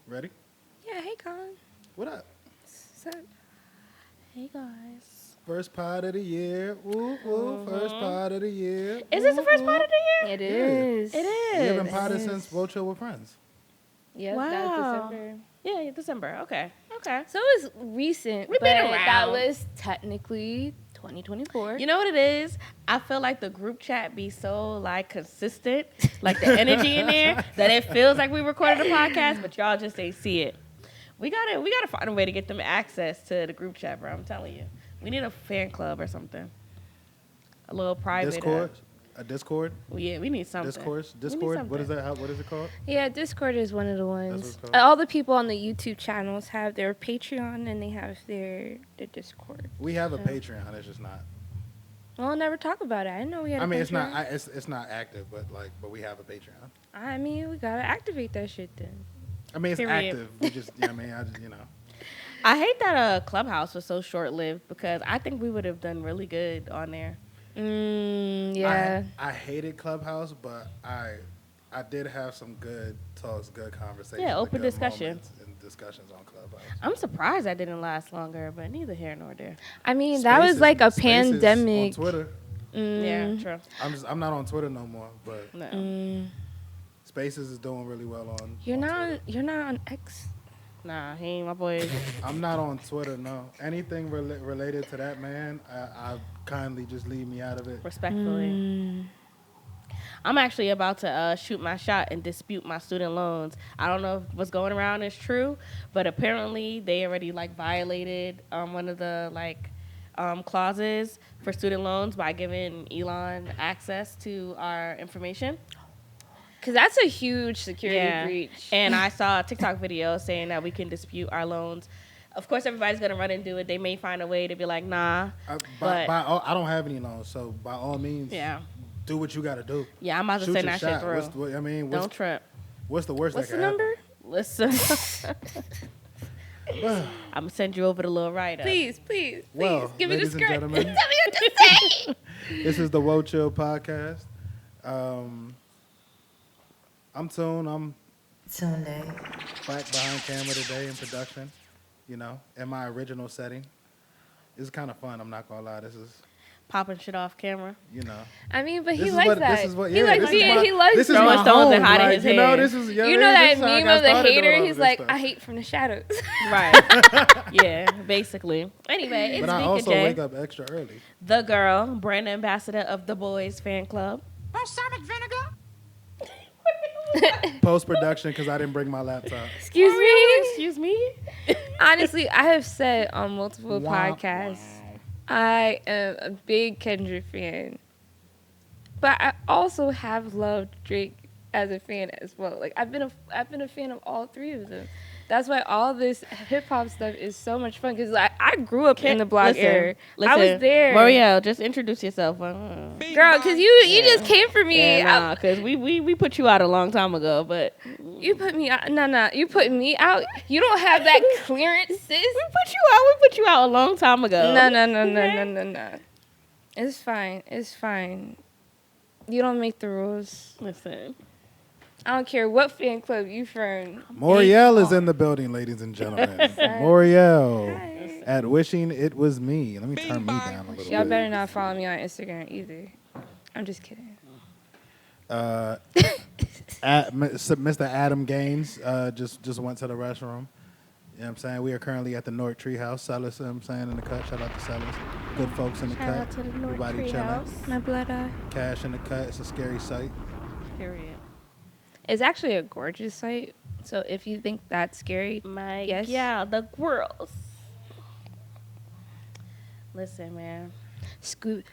Ready? Yeah, hey, Colin. What up? So, Hey guys. First part of the year. Woo, woo. First part of the year. Is this the first part of the year? it is. It is. We haven't potted since Woah Chill with Friends. Yep, Wow. that's December. Yeah, December. Okay. So it was recent. We've but been around. That was technically 2024. You know what it is? I feel like the group chat be so like consistent, like the energy in there, that it feels like we recorded a podcast, but y'all just ain't see it. We gotta find a way to get them access to the group chat, bro. I'm telling you, we need a fan club or something, a little private Discord? A Discord? Well, yeah, we need something. Discord? What is that? What is it called? Yeah, Discord is one of the ones. That's what it's called? All the people on the YouTube channels have their Patreon and they have their Discord. We have a Patreon. It's just not. Well, I'll never talk about it. I didn't know we had. I a mean, Patreon. it's not active, but we have a Patreon. I mean, we gotta activate that shit then. I mean, it's Period. active. We just, I mean, I hate that Clubhouse was so short lived because I think we would have done really good on there. Yeah. I hated Clubhouse, but I did have some good talks, good conversations. Yeah, open good discussions. moments and discussions on Clubhouse. I'm surprised that didn't last longer, but neither here nor there. I mean, that was like a Spaces pandemic. on Twitter. Yeah, true. I'm not on Twitter no more, but No. Spaces is doing really well on. You're on not. Twitter. You're not on X. Nah, he ain't my boy. I'm not on Twitter. No, anything related to that man, I kindly just leave me out of it. Respectfully. I'm actually about to shoot my shot and dispute my student loans. I don't know if what's going around is true, but apparently they already like violated one of the clauses for student loans by giving Elon access to our information. Because that's a huge security breach. And I saw a TikTok video saying that we can dispute our loans. Of course, everybody's going to run and do it. They may find a way to be like, nah. I don't have any loans, so by all means, do what you got to do. Yeah, I'm about to Shoot send your that shit shot. through. Don't trip. What's the worst What's that the can number? Listen. I'm going to send you over the little write-up. Please, Well, give me the ladies and script. gentlemen, Tell me what to say. This is the Woah Chill podcast. I'm Tune. I'm Tunde. back behind camera today in production, in my original setting. This is kind of fun, I'm not going to lie. This is, Popping shit off camera. I mean, but This he is likes what- that. this is what- He yeah, likes this is being. my- He likes. This is Throwing my stones home. and hiding Like, his hand. this is, You know this that is how I meme got of the started doing hater? all He's this like, stuff. I hate from the shadows. Right. Yeah, basically. Anyway, it's But I Mika also J, wake up extra early. the girl, brand ambassador of the Boys Fan Club. Balsamic vinegar. Post-production because I didn't bring my laptop. Excuse me. Excuse me? Honestly, I have said on multiple Wow. podcasts, I am a big Kendrick fan, but I also have loved Drake as a fan as well. Like I've been a fan of all three of them. That's why all this hip hop stuff is so much fun because I grew up in the block era. I was there, Moriel, just introduce yourself. girl. Because you just came for me. Yeah, because we put you out a long time ago, but You put me out. No, you put me out. You don't have that clearance, sis. we put you out a long time ago. No. It's fine. You don't make the rules. Listen. I don't care what fan club you from. Moriel is in the building, ladies and gentlemen. Moriel Hi. at Wishing It Was Me. Let me turn me down a little Y'all bit. better not follow me on Instagram either. I'm just kidding. Mr. Adam Gaines just went to the restroom. You know what I'm saying? We are currently at the North Treehouse. Sellers, you know what I'm saying, in the cut. Shout out to Sellers. Good folks in the Shout cut. out to the North Everybody Tree chilling. House. My blood eye. Cash in the cut. It's a scary sight. Period. It's actually a gorgeous site. So if you think that's scary, My Yes. yeah, the girls. Listen, man. spooky,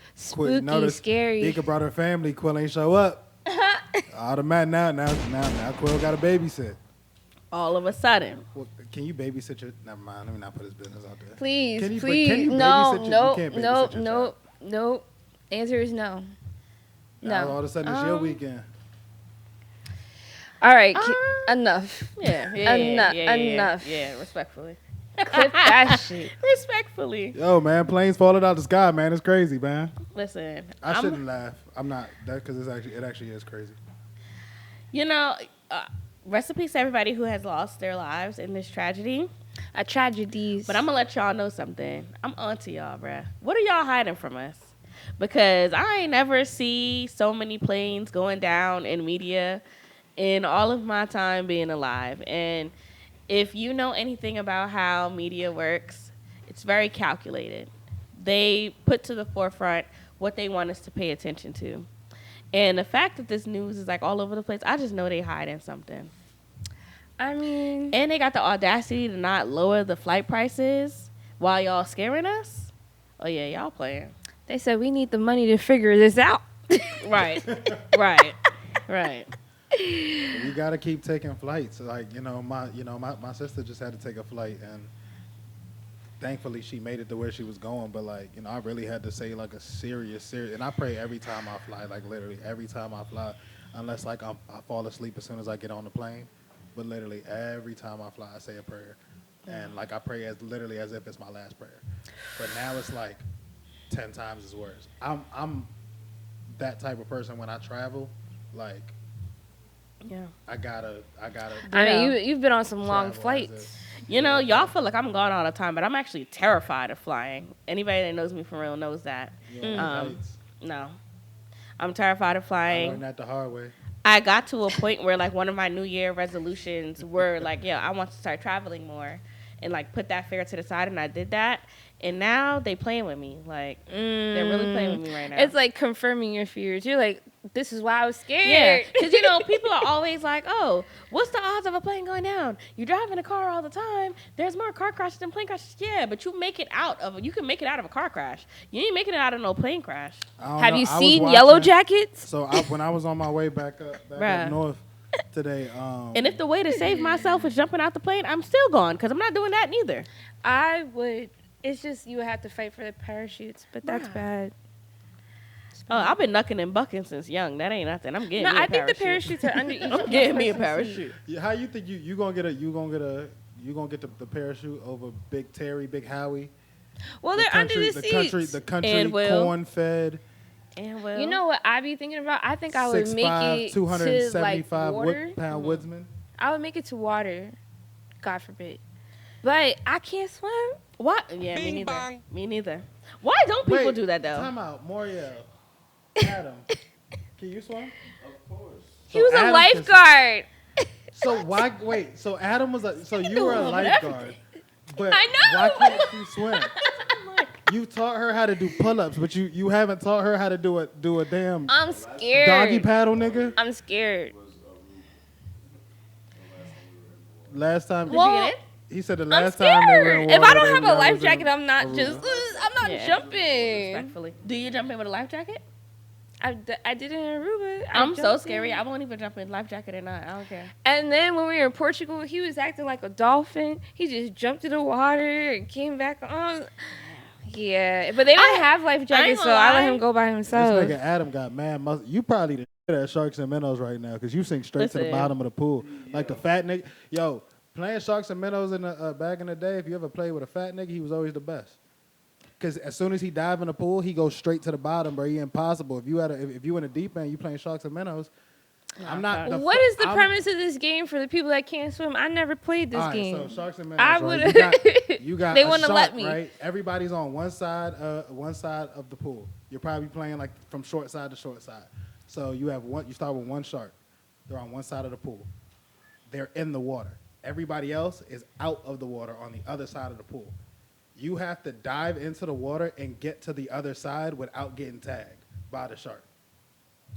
Notice scary. Dika brought her family. Quill ain't show up. Automatic now Quill got to babysit. All of a sudden. Well, can you babysit your? Never mind. Let me not put his business out there. Please, Can you- but please. can you No, babysit your- no, you can't no, babysit your no, child. no. Answer is no. Now all No. of a sudden it's your weekend. All right, enough. Yeah, Enough. Yeah, respectfully. Clip that shit. Respectfully. Yo, man, planes falling out the sky, man. It's crazy, man. Listen, I shouldn't laugh. I'm not that because it actually is crazy. You know, rest in peace to everybody who has lost their lives in this tragedy. A tragedies. But I'm gonna let y'all know something. I'm on to y'all, bruh. What are y'all hiding from us? Because I ain't never see so many planes going down in media in all of my time being alive. And if you know anything about how media works, it's very calculated. They put to the forefront what they want us to pay attention to. And the fact that this news is like all over the place, I just know they hiding something. I mean, And they got the audacity to not lower the flight prices while y'all scaring us. Oh yeah, y'all playing. they said we need the money to figure this out. Right, right. We gotta keep taking flights. Like my sister just had to take a flight, and thankfully she made it to where she was going. But like I really had to say like a serious. And I pray every time I fly, like literally every time I fly, unless like I fall asleep as soon as I get on the plane. But literally every time I fly, I say a prayer, and like I pray as literally as if it's my last prayer. But now it's like 10 times as worse. I'm that type of person when I travel, like. Yeah. I gotta. I mean, you've been on some long travel as flights. if- You know, y'all feel like I'm gone all the time, but I'm actually terrified of flying. Anybody that knows me for real knows that. No. I'm terrified of I flying. learned that the hard way. I got to a point where like one of my New Year resolutions were like, yeah, I want to start traveling more and like put that fear to the side, and I did that. And now they playing with me. Like they're really playing with me right now. It's like confirming your fears. You're like, this is why I was yeah, scared. because people are always like, oh, what's the odds of a plane going down? You drive in a car all the time. There's more car crashes than plane crashes. Yeah, but you can make it out of a car crash. You ain't making it out of no plane crash. Have you seen Yellow Jackets? So when I was on my way back up north today, And if the way to save myself is jumping out the plane, I'm still gone because I'm not doing that neither. I would. It's just you would have to fight for the parachutes, but that's Bruh. bad. Oh, I've been knucking and bucking since young. That ain't nothing. I'm getting No, me a I think the parachute. parachutes are under each. I'm getting me a parachute. yeah, how you think you gonna get the parachute over Big Terry, Big Howie? Well, they're under the seats. The country And Will. corn fed. And well, You know what I be thinking about? I think I would make 6'5", it to like 275 water. pound woodsman. I would make it to water. God forbid. But I can't swim. what? Yeah, me neither. Me neither. Why don't people do that though? Time out, Moriel. Adam, can you swim? Of course. He was a Adam lifeguard. So why? Wait. So Adam was so you were a lifeguard, but I know. why can't she swim? You taught her how to do pull-ups, but you haven't taught her how to do a damn I'm scared. doggy paddle, nigga. I'm scared. Last time, Well, he said the I'm last time they were in scared. water. If I don't they have was a life in jacket, I'm not just. Aruba. I'm not Yeah. jumping. Respectfully. Do you jump in with a life jacket? I did it in Aruba. I'm so jumped scary. in. I won't even jump in life jacket or not. I don't care. And then when we were in Portugal, he was acting like a dolphin. He just jumped in the water and came back on. Yeah, but they don't have life jackets, so gonna I let lie. him go by This himself. nigga Adam got mad muscle. You probably the shit at Sharks and Minnows right now because you sink straight to the Listen. bottom of the pool like the fat nigga. Yo, playing Sharks and Minnows in the back in the day, if you ever played with a fat nigga, he was always the best. Because as soon as he dive in the pool, he goes straight to the bottom, bro. He impossible. If you in the deep end, you playing Sharks and Minnows. I'm not. What is the premise of this game for the people that can't swim? I never played this All right, game. so Sharks and I Minnows, right? would've- You got They a wouldn't shark, let me. right? Everybody's on one side of the pool. You're probably playing like from short side to short side. So you have one. You start with one shark. They're on one side of the pool. They're in the water. Everybody else is out of the water on the other side of the pool. You have to dive into the water and get to the other side without getting tagged by the shark.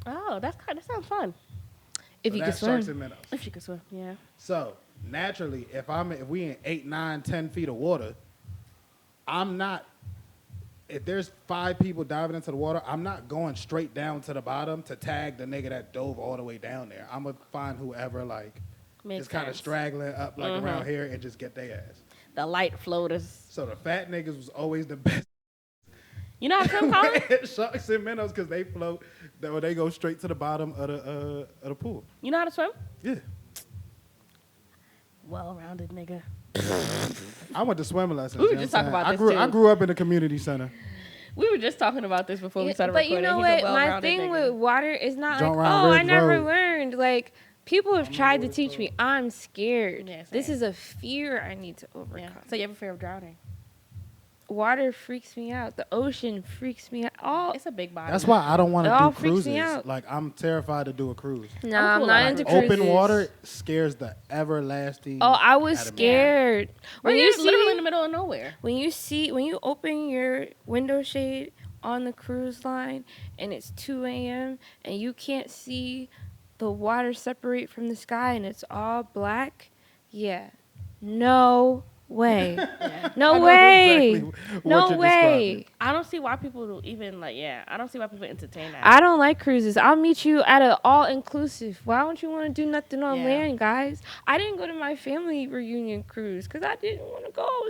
Oh, that sounds fun. If So you can that's Sharks swim. and Minnows. If you can swim, yeah. So naturally, if we in 8, 9, 10 feet of water, I'm not. If there's 5 people diving into the water, I'm not going straight down to the bottom to tag the nigga that dove all the way down there. I'm gonna find whoever like Makes is kind of sense. straggling up like around here and just get their ass. The light floaters. So the fat niggas was always the best. You know how to swim, Colin? Sharks and minnows because they float. They go straight to the bottom of the pool. You know how to swim? Yeah. Well-rounded nigga. I went to swimming lessons. We were you know just what I'm talking about saying? this, too. I grew up in the community center. We were just talking about this before we started But recording. you know He's a what? My well-rounded thing nigga. with water is not Jump like, around oh, I Ridge never Road. learned. Like, People have tried to teach me. I'm scared. Yeah, This same. is a fear I need to overcome. Yeah. So you have a fear of drowning? Water freaks me out. The ocean freaks me out. All It's a big body. That's why I don't want It to all do freaks me cruises. out. Like I'm terrified to do a cruise. no, I'm I'm cool not on into cruises. Open cruises. water scares the everlasting. Oh, I was out of me. scared. Well, When you're you literally in see, the middle of nowhere. when you open your window shade on the cruise line and it's 2 a.m. and you can't see the water separate from the sky and it's all black, yeah, no way, Yeah. no I know way, exactly what no you're way. describing. I don't see why people even I don't see why people entertain that. I don't like cruises. I'll meet you at an all-inclusive. Why don't you want to do nothing on Yeah. land, guys? I didn't go to my family reunion cruise because I didn't want to go.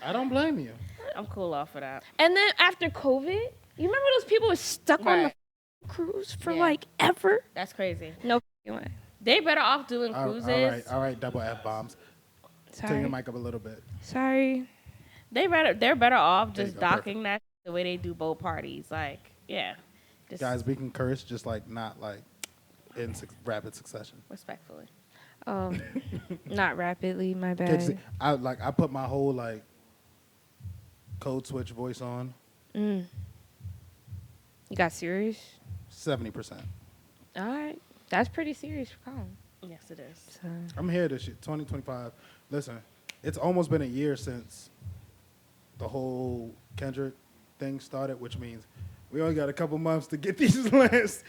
I don't blame you. I'm cool off of that. And then after COVID, you remember those people were stuck on Right. the cruise for Yeah. like ever? That's crazy. No way. They better off doing cruises. All right, double F bombs. Turn Sorry. your mic up a little bit. Sorry. They're better off There you just go, docking that the way they do boat parties. Like, yeah. Just Guys, we can curse, just like not like in rapid succession. respectfully. Oh, not rapidly. My Can't you see? bad. I put my whole like code switch voice on. You got serious? 70%. All right. That's pretty serious for Colin. Yes, it is. So. I'm here this shit. 2025. Listen, it's almost been a year since the whole Kendrick thing started, which means we only got a couple months to get these last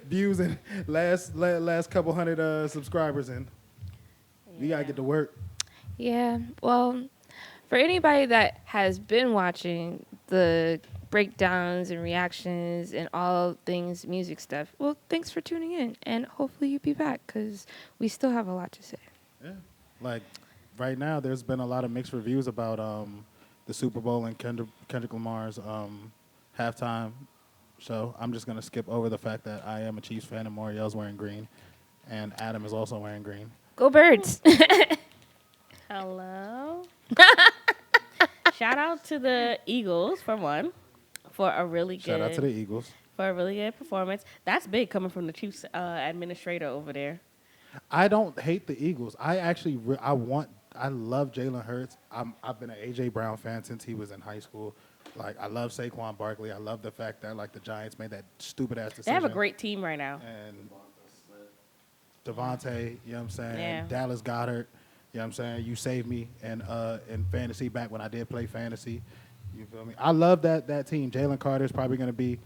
views and last couple hundred subscribers in. We gotta get to work. Yeah, well, for anybody that has been watching the breakdowns and reactions and all things music stuff, well, thanks for tuning in, and hopefully you'll be back because we still have a lot to say. Yeah. Like right now, there's been a lot of mixed reviews about the Super Bowl and Kendrick Lamar's halftime show. I'm just gonna skip over the fact that I am a Chiefs fan and Moriel's wearing green, and Adam is also wearing green. Go Birds! Hello. Shout out to the Eagles for one, for a really good Shout out to the Eagles. for a really good performance. That's big coming from the Chiefs administrator over there. I don't hate the Eagles. I actually I love Jalen Hurts. I've been an AJ Brown fan since he was in high school. Like I love Saquon Barkley. I love the fact that like the Giants made that stupid ass decision. They have a great team right now. And Devontae, you know what I'm saying? Yeah. Dallas Goddard, you know what I'm saying? You saved me in fantasy back when I did play fantasy. You feel me? I love that team. Jalen Carter is probably going to be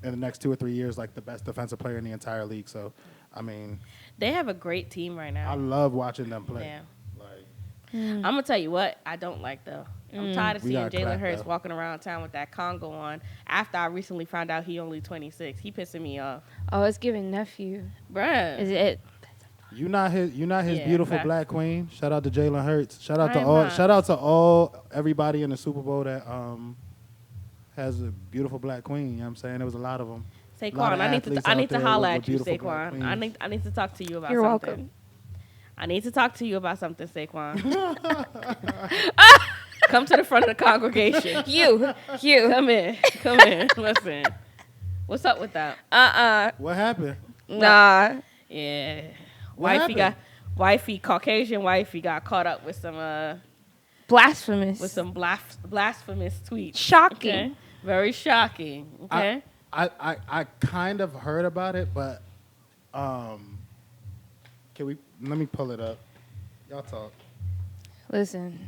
in the next 2 or 3 years like the best defensive player in the entire league. So, I mean, They have a great team right now. I love watching them play. Yeah. Like, I'm gonna tell you what I don't like though. I'm tired of We seeing gotta Jalen clap, Hurts though. walking around town with that Congo on. After I recently found out he only 26, he pissing me off, Oh, it's giving nephew. bruh. Is it? you not his Yeah, beautiful facts. black queen. Shout out to Jalen Hurts. Shout out I to am all. not. Shout out to all everybody in the Super Bowl that has a beautiful black queen. You know what I'm saying? There was a lot of them. A lot Saquon, of I athletes need out to there holler with at you, beautiful black Saquon. I queens. need to talk to you about You're something. welcome. I need to talk to you about something, Saquon. Come to the front of the congregation. You. Come in. Listen. What's up with that? What happened? Nah. Yeah. What happened? Wifey, Caucasian wifey got caught up with some Blasphemous. blasphemous tweets. Shocking. Okay? Very shocking. Okay. I kind of heard about it, but let me pull it up. Y'all talk. Listen.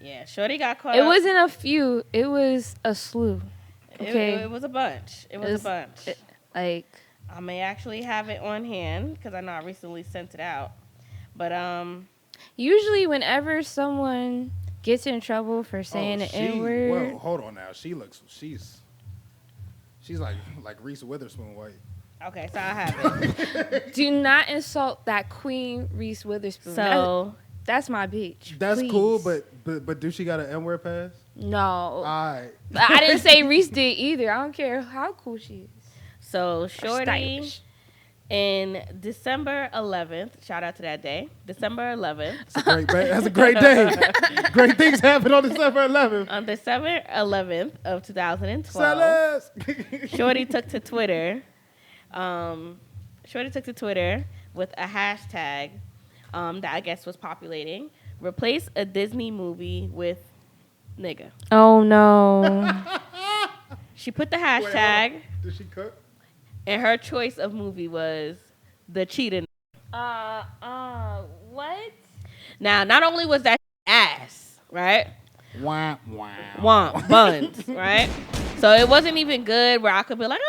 Yeah, Shorty got caught It up. wasn't a few. It was a slew. Okay. It was a bunch. It was a bunch. Like, I may actually have it on hand because I know I recently sent it out. But usually whenever someone gets in trouble for saying the N-word. Well, hold on now. She's like Reese Witherspoon white. okay, so I have it. Do not insult that Queen Reese Witherspoon. So That's my bitch. That's Please. cool, but do she got an N-word pass? No. All right. I didn't say Reese did either. I don't care how cool she is. So Or Shorty stylish. in December 11th, shout out to that day, December 11th. That's a great day. Great things happen on December 11th. On December 11th of 2012, Sellers. Shorty took to Twitter, Shorty took to Twitter with a hashtag that I guess was populating. Replace a Disney movie with nigga. Oh no. She put the Wait, hold hashtag, on. Did she cook? and her choice of movie was The Cheetah. What? Now, not only was that ass, right? Wow. Womp buns, right? So it wasn't even good where I could be like,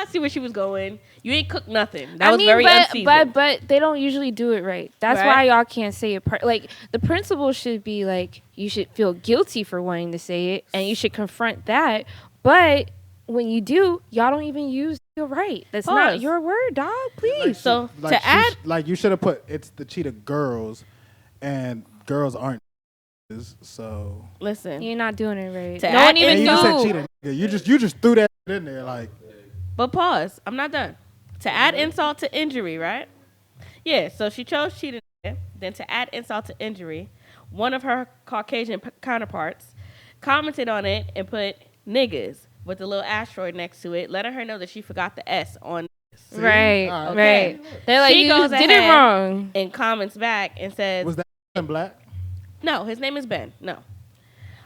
see where she was going. You ain't cooked nothing. That was very unseasoned. but they don't usually do it right. That's Right. why y'all can't say it. Like the principle should be like you should feel guilty for wanting to say it, and you should confront that. But when you do, y'all don't even use your right. That's not Pause. your word, dog. Please. So to add, like you should have put it's the cheetah girls, and girls aren't. So listen, You're not doing it right. To No add one even and you knew. just said cheetah. Nigga. You just threw that in there like. but pause. I'm not done. To add insult to injury, right? Yeah. So she chose cheating. Then to add insult to injury, one of her Caucasian counterparts commented on it and put niggas with a little asteroid next to it, letting her know that she forgot the S on. See? Right, All Okay. right. They're like, She you goes did it ahead wrong. And comments back and says, Was that in black? "No, his name is Ben. No."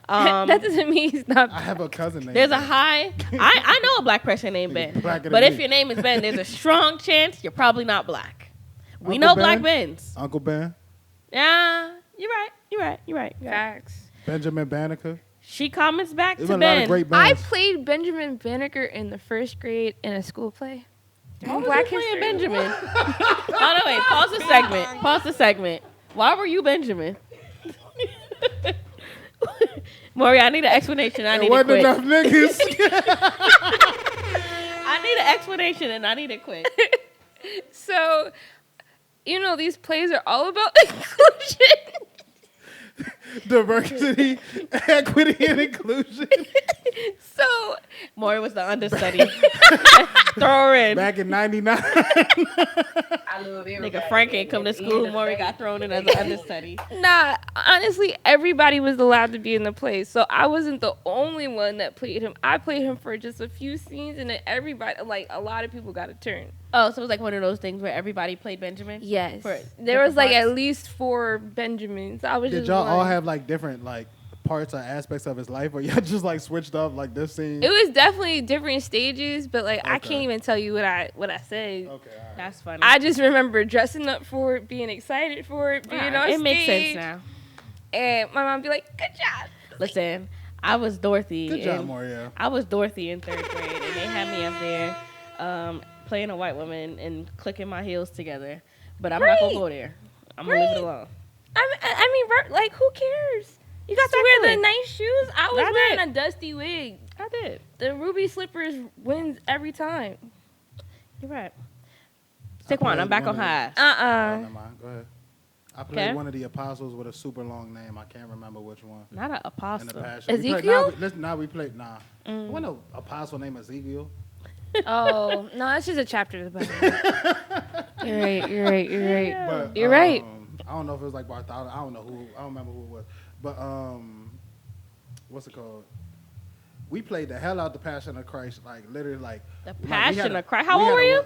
That doesn't mean he's not. I have a cousin named. There's a Ben. high. I know a black person named Ben, Blacker but than if me. your name is Ben, there's a strong chance you're probably not black. We Uncle know Ben? black Bens. Uncle Ben, Yeah, you're right. Facts. Benjamin Banneker. She comments back There's to been a lot of Ben. great I bands. played Benjamin Banneker in the first grade in a school play. Why was Black you playing history. Benjamin? Oh no, wait. Pause the segment. Why were you Benjamin? Maury, I need an explanation. I There need it wasn't quick. enough niggas. I need an explanation and I need it quick. So, these plays are all about inclusion. Diversity, equity, and inclusion. So, Maury was the understudy. Throw her in. Back in '99. Nigga, Frank ain't come to school. Maury got thrown in as an understudy. nah, honestly, everybody was allowed to be in the play. So, I wasn't the only one that played him. I played him for just a few scenes, and then everybody, like, a lot of people got a turn. Oh, so it was like one of those things where everybody played Benjamin? Yes. For There was, different like, parts? at least 4 Benjamins. I was Did just y'all all one. have like different like parts or aspects of his life, or y'all just like switched up like this scene? It was definitely different stages, but, like, I Okay. can't even tell you what I said. Okay, all right. That's funny. I just remember dressing up for it, being excited for it, being on it stage. makes sense now. And my mom be like, "Good job." Listen, I was Dorothy. Good job, in- Mario. I was Dorothy in 3rd grade, and they had me up there playing a white woman and clicking my heels together. But I'm not going to Great. go there. I'm going to leave it Great. alone. I mean, like, who cares? You got to wear the nice shoes. I was I wearing did. a dusty wig. I did. The ruby slippers wins every time. You're right. I Saquon, I'm played back one on of the- high. Oh, never mind. Go ahead. I played Okay. one of the apostles with a super long name. I can't remember which one. Not an In the apostle. passion. We played- Ezekiel? Now we played. Nah. There wasn't no apostle named Ezekiel. Oh, no, that's just a chapter of the Bible. You're right. But, You're right. I don't know if it was like Bartholomew. I don't know who. I don't remember who it was. But what's it called? We played the hell out the Passion of Christ. Like literally, like The like, we Passion had a- of Christ. How we old had were a- you?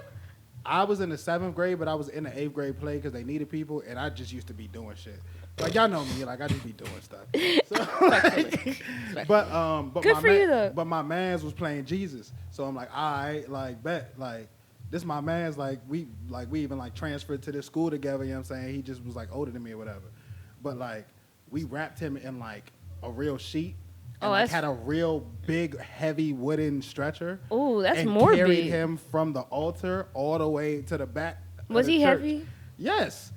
I was in the 7th grade, but I was in the 8th grade play because they needed people, and I just used to be doing shit. Like y'all know me, like I just be doing stuff. So, like, but Good my for you, though. But my man's was playing Jesus, so I'm like, all right, like bet, like this my man's, like we even like transferred to this school together. You know what I'm saying? He just was like older than me or whatever. But like we wrapped him in like a real sheet. And Oh, like, that's- had a real big, heavy wooden stretcher. Ooh, that's and morbid. carried him from the altar all the way to the back. of Was the he church. heavy? Yes.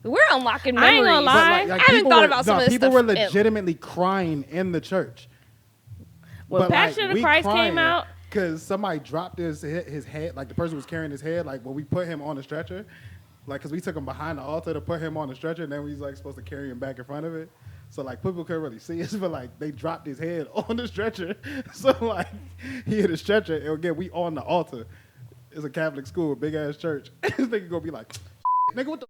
We're unlocking I memories. ain't gonna lie. But, I haven't people thought were- about some of this people stuff. were legitimately crying in the church. When Passion of the Christ came out, because somebody dropped his head, like the person was carrying his head, like when we put him on the stretcher, like because we took him behind the altar to put him on the stretcher, and then we was like supposed to carry him back in front of it. So like people couldn't really see us, but like they dropped his head on the stretcher. So like he hit a stretcher, and again we on the altar. It's a Catholic school, big ass church. This nigga gonna be like, nigga, what the?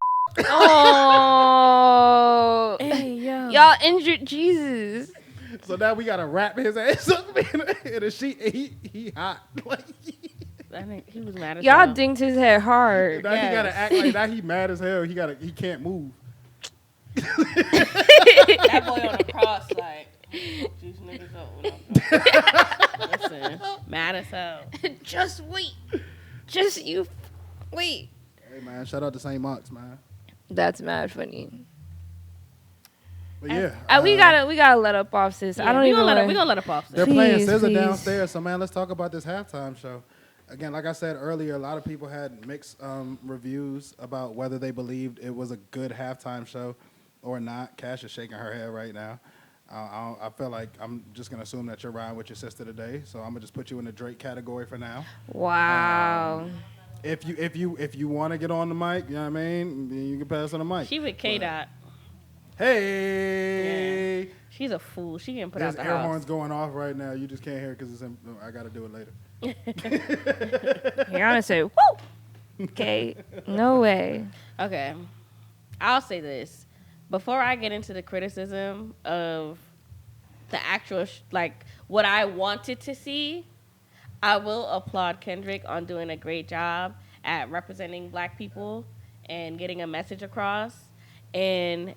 Oh, hey, yo. y'all injured Jesus. So now we gotta wrap his ass up in a sheet. And he hot. Like, I think he was mad as Y'all hell. dinged his head hard. Now he Yes. gotta act like that. He mad as hell. He can't move. That boy on the cross, like, these niggas up. Listen, mad as hell. Just wait. Just you wait. Hey man, shout out to St. Mark's, man. That's mad funny. But yeah, We gotta let up off, sis. I don't we even gonna wanna, we gonna let it off. they're playing Please, SZA please. downstairs. So man, let's talk about this halftime show. Again, like I said earlier, a lot of people had mixed reviews about whether they believed it was a good halftime show or not. Cash is shaking her head right now. I feel like I'm just gonna assume that you're riding with your sister today, so I'm gonna just put you in the Drake category for now. Wow. If you want to get on the mic, you know what I mean, then you can pass on the mic. She with K Dot. Hey, Yeah. She's a fool. She getting put there's out the air house. horns going off right now. You just can't hear it because I got to do it later. Rihanna said, "Woo." Okay. No way. Okay. I'll say this. Before I get into the criticism of the actual, like, what I wanted to see, I will applaud Kendrick on doing a great job at representing black people and getting a message across and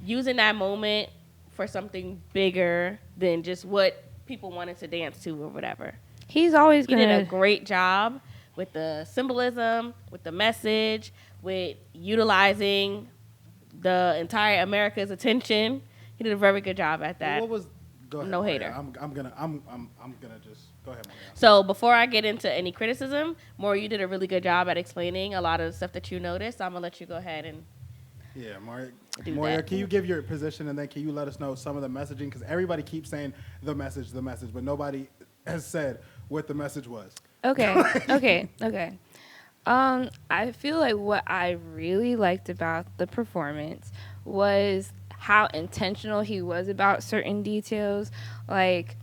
using that moment for something bigger than just what people wanted to dance to or whatever. He's always He did a gonna. great job with the symbolism, with the message, with utilizing the entire America's attention. He did a very good job at that. What was? Go ahead. No Maria. hater. I'm gonna just go ahead. Maria. So before I get into any criticism, Maura, you did a really good job at explaining a lot of the stuff that you noticed. I'm gonna let you go ahead and Yeah, Maria. Do Maria, that. can you give your position and then can you let us know some of the messaging? Because everybody keeps saying the message, but nobody has said what the message was. Okay. Okay. I feel like what I really liked about the performance was how intentional he was about certain details. Like,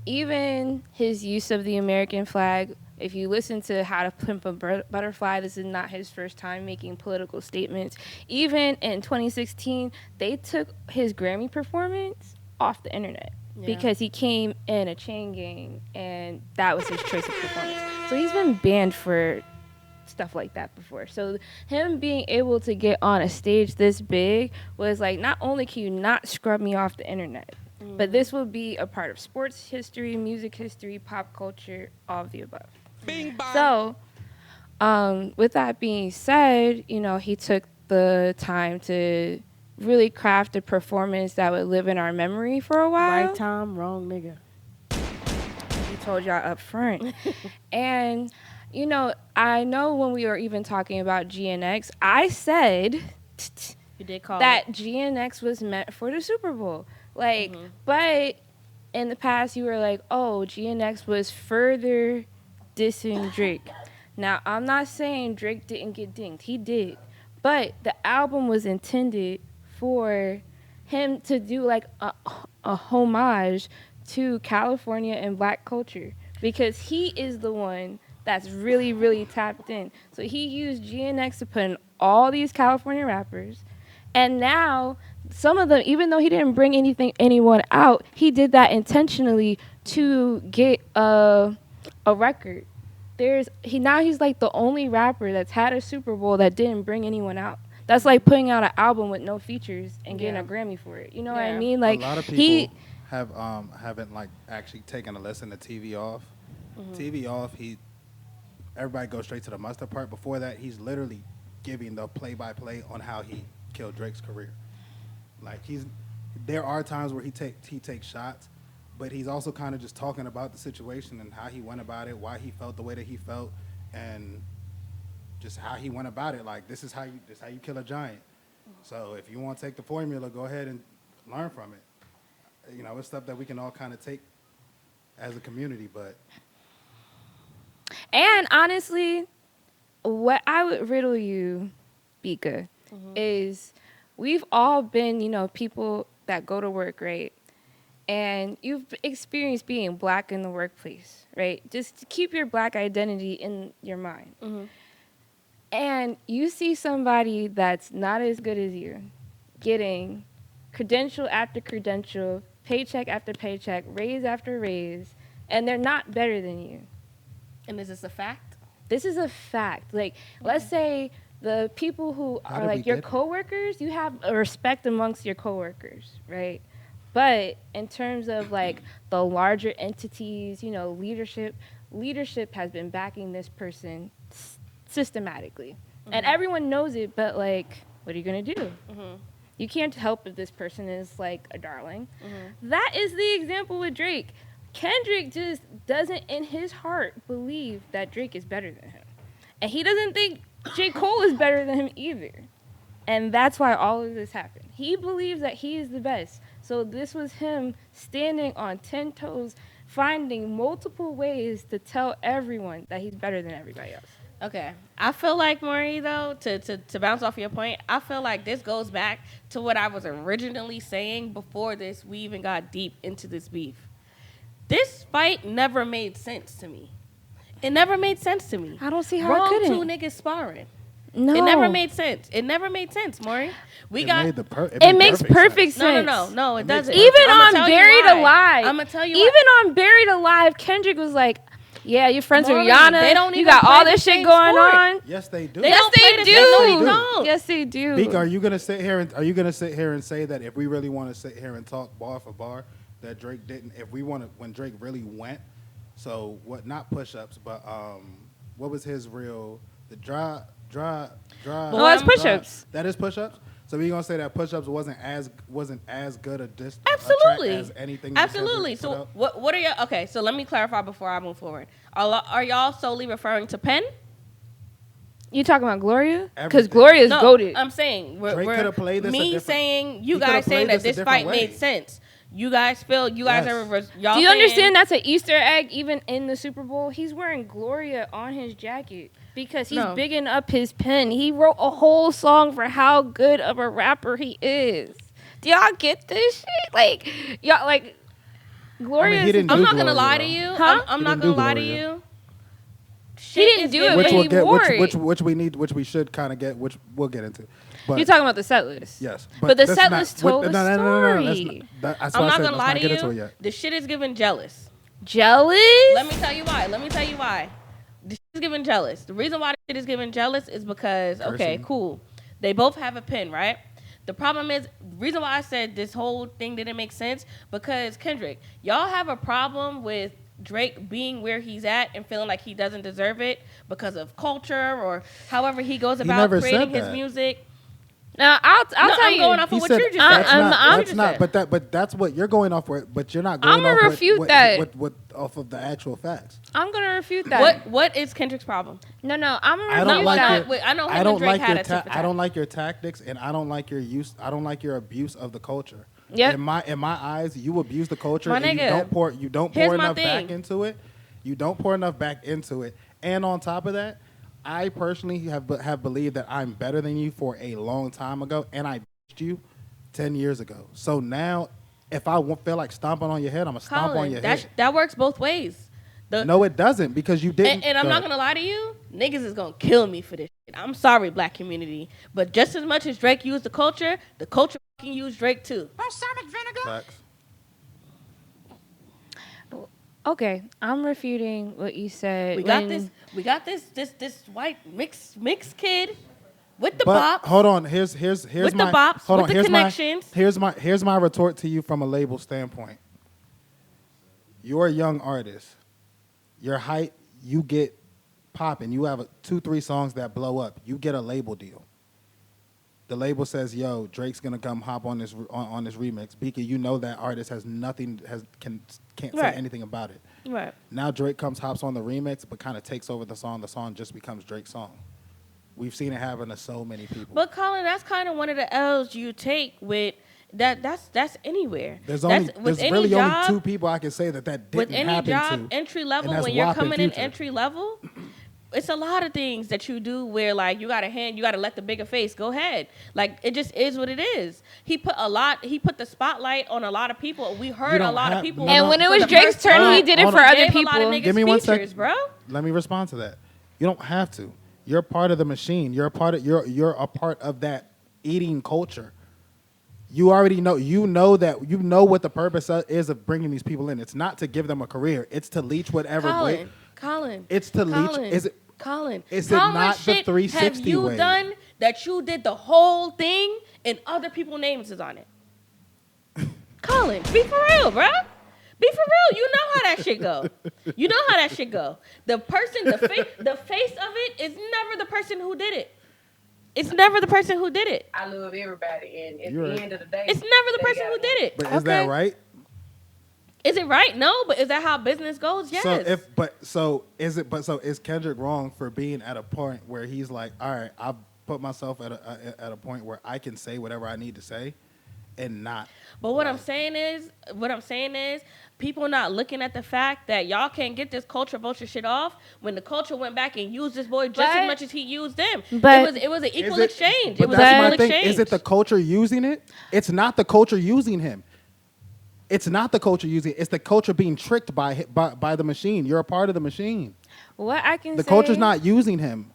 even his use of the American flag. If you listen to How to Pimp a Butterfly, this is not his first time making political statements. Even in 2016, they took his Grammy performance off the internet because he came in a chain gang, and that was his choice of performance. So he's been banned for stuff like that before. So him being able to get on a stage this big was like, not only can you not scrub me off the internet, but this will be a part of sports history, music history, pop culture, all of the above. So, with that being said, you know, he took the time to really craft a performance that would live in our memory for a while. right time, wrong nigga. He told y'all up front. And, you know, I know when we were even talking about GNX, I said You did call that it. GNX was meant for the Super Bowl. Like, but in the past, you were like, oh, GNX was further dissing Drake. Now, I'm not saying Drake didn't get dinged. He did. But the album was intended for him to do like a homage to California and black culture, because he is the one that's really, really tapped in. So he used GNX to put in all these California rappers. And now some of them, even though he didn't bring anyone out, he did that intentionally to get a record. He's like the only rapper that's had a Super Bowl that didn't bring anyone out. That's like putting out an album with no features and getting a Grammy for it. You know what I mean? Like, a lot of people haven't like actually taken a listen to TV Off. TV Off, everybody goes straight to the mustard part. Before that, he's literally giving the play-by-play on how he killed Drake's career. Like, there are times where he takes shots, but he's also kind of just talking about the situation and how he went about it, why he felt the way that he felt, and just how he went about it. Like, this is how you kill a giant. So if you want to take the formula, go ahead and learn from it. You know, it's stuff that we can all kind of take as a community, but. And honestly, what I would riddle you, Bika, is we've all been, you know, people that go to work, right? And you've experienced being black in the workplace, right? Just to keep your black identity in your mind. And you see somebody that's not as good as you getting credential after credential, paycheck after paycheck, raise after raise, and they're not better than you. And is this a fact? This is a fact. Like, let's say the people who How are did we like your get here? coworkers, you have a respect amongst your coworkers, right? But in terms of like the larger entities, you know, leadership has been backing this person systematically. And everyone knows it, but like, what are you going to do? You can't help if this person is like a darling. That is the example with Drake. Kendrick just doesn't, in his heart, believe that Drake is better than him. And he doesn't think J. Cole is better than him either. And that's why all of this happened. He believes that he is the best. So this was him standing on 10 toes, finding multiple ways to tell everyone that he's better than everybody else. Okay. I feel like, Maury, though, to bounce off your point, I feel like this goes back to what I was originally saying before this, we even got deep into this beef. This fight never made sense to me. It never made sense to me. I don't see how it Wrong couldn't. two niggas sparring. No. It never made sense. It never made sense, Maury. It makes perfect sense. No, it doesn't. Even I'ma on tell you Buried why. Alive. I'm gonna tell you. Even on Buried Alive, Kendrick was like, "Yeah, your friends Maury, with Rihanna. they don't You even got all play this the shit same going sport. on." Yes, they do. They Yes, don't they play the do. same- No, they don't. Yes, they do. Beak, are you gonna sit here and say that if we really want to sit here and talk bar for bar, that Drake didn't? If we want to, when Drake really went, so what? Not push-ups, but what was his real? The dry. No, that's push-ups. That is push-ups. So we gonna say that push-ups wasn't as good a track Absolutely. as anything. that Absolutely. Kendrick put So out? what are y'all? Okay, so let me clarify before I move forward. Are y'all solely referring to Penn? You talking about Gloria? Because Everything. Gloria is No, goated. I'm saying Drake coulda played this a me different- saying he you coulda guys saying played that this a this fight different way. made sense. You guys feel you guys Yes. are y'all. Do you saying- understand that's an Easter egg even in the Super Bowl? He's wearing Gloria on his jacket because he's No. bigging up his pen. He wrote a whole song for how good of a rapper he is. Do y'all get this shit? Like, y'all, like, Gloria. he didn't I'm do not gonna Gloria, lie to though. you. Huh? I'm He not didn't gonna do lie to Gloria. you. He didn't do it, giving- but he wore it. which we should kind of get, which we'll get into. But You're talking about the set list. yes, But the that's set not- list told what- the no, story. that's I'm why I not said gonna let's lie not to get into it you. yet. The shit is giving jealous. Jealous? Let me tell you why. The shit is giving jealous. The reason why the shit is giving jealous is because, okay, Cursing. cool. They both have a pen, right? The problem is, the reason why I said this whole thing didn't make sense, because Kendrick, y'all have a problem with Drake being where he's at and feeling like he doesn't deserve it because of culture or however he goes about never creating said his that. music. Now, I'll No, tell I'm you. going off of He what said you just that's said. not, I'm- that's not, but that's what you're going off for. But you're not going I'ma off refute with, that. with off of the actual facts. I'm going to refute that. What is Kendrick's problem? No, I'm going to I refute don't like that. your, Wait, I know him I and don't Drake like had your a tit for tat. I don't like your tactics, and I don't like your use. I don't like your abuse of the culture. Yep. In my eyes, you abuse the culture, My and nigga, you don't here's pour my enough thing. back into it. You don't pour enough back into it, and on top of that, I personally have believed that I'm better than you for a long time ago, and I bitched you 10 years ago. So now, if I feel like stomping on your head, I'm gonna stomp on Colin, your head. that works both ways. No, it doesn't, because you didn't. And I'm not gonna lie to you, niggas is gonna kill me for this shit. I'm sorry, black community, but just as much as Drake used the culture fucking used Drake too. Balsamic vinegar. Facts. Okay, I'm refuting what you said. We got this white mix kid with the But bops. hold on, here's With my the bops, hold with on, the here's connections. here's my retort to you from a label standpoint. You're a young artist. Your height, you get popping. You have 2-3 songs that blow up. You get a label deal. The label says, "Yo, Drake's gonna come hop on this remix." Beaky, you know that artist can't say Right. anything about it. Right. Now Drake hops on the remix, but kind of takes over the song. The song just becomes Drake's song. We've seen it happen to so many people. But Colin, that's kind of one of the L's you take with that. That's anywhere. There's That's, really only 2 people I can say that didn't with any happen job to. entry and level that's when you're WAP and coming in Future. entry level. It's a lot of things that you do where like you gotta let the bigger face go ahead. Like it just is what it is. He put the spotlight on a lot of people. We heard a lot of people. no, And no. when it for was the Drake's first turn, time, he did it hold for on. other Gave a lot of people. niggas Give me one features, second, bro. Let me respond to that. You don't have to. You're part of the machine. You're a part of that eating culture. You already know. You know what the purpose is of bringing these people in. It's not to give them a career. It's to leach whatever. Colin. It's to leach. Colin. Is it? Colin, Is how it much not the shit 360 have you way? done that you did the whole thing and other people's names is on it? Colin, be for real, bruh. Be for real. You know how that shit go. You know how that shit go. The person, the face of it is never the person who did it. It's never the person who did it. I love everybody, and at You're the right. end of the day, It's never the they person gotta who did it. But is that Okay. right? Is it right? No, but is that how business goes? Yes. So is Kendrick wrong for being at a point where he's like, all right, I've put myself at a point where I can say whatever I need to say, and not. But what I'm saying is, people not looking at the fact that y'all can't get this culture vulture shit off when the culture went back and used this boy just But- as much as he used them. but- it was an equal Is it- exchange. But It was that's an my equal thing. exchange. Is it the culture using it? It's not the culture using him. It's not the culture using it. It's the culture being tricked by the machine. You're a part of the machine. What I can The say culture's not using him.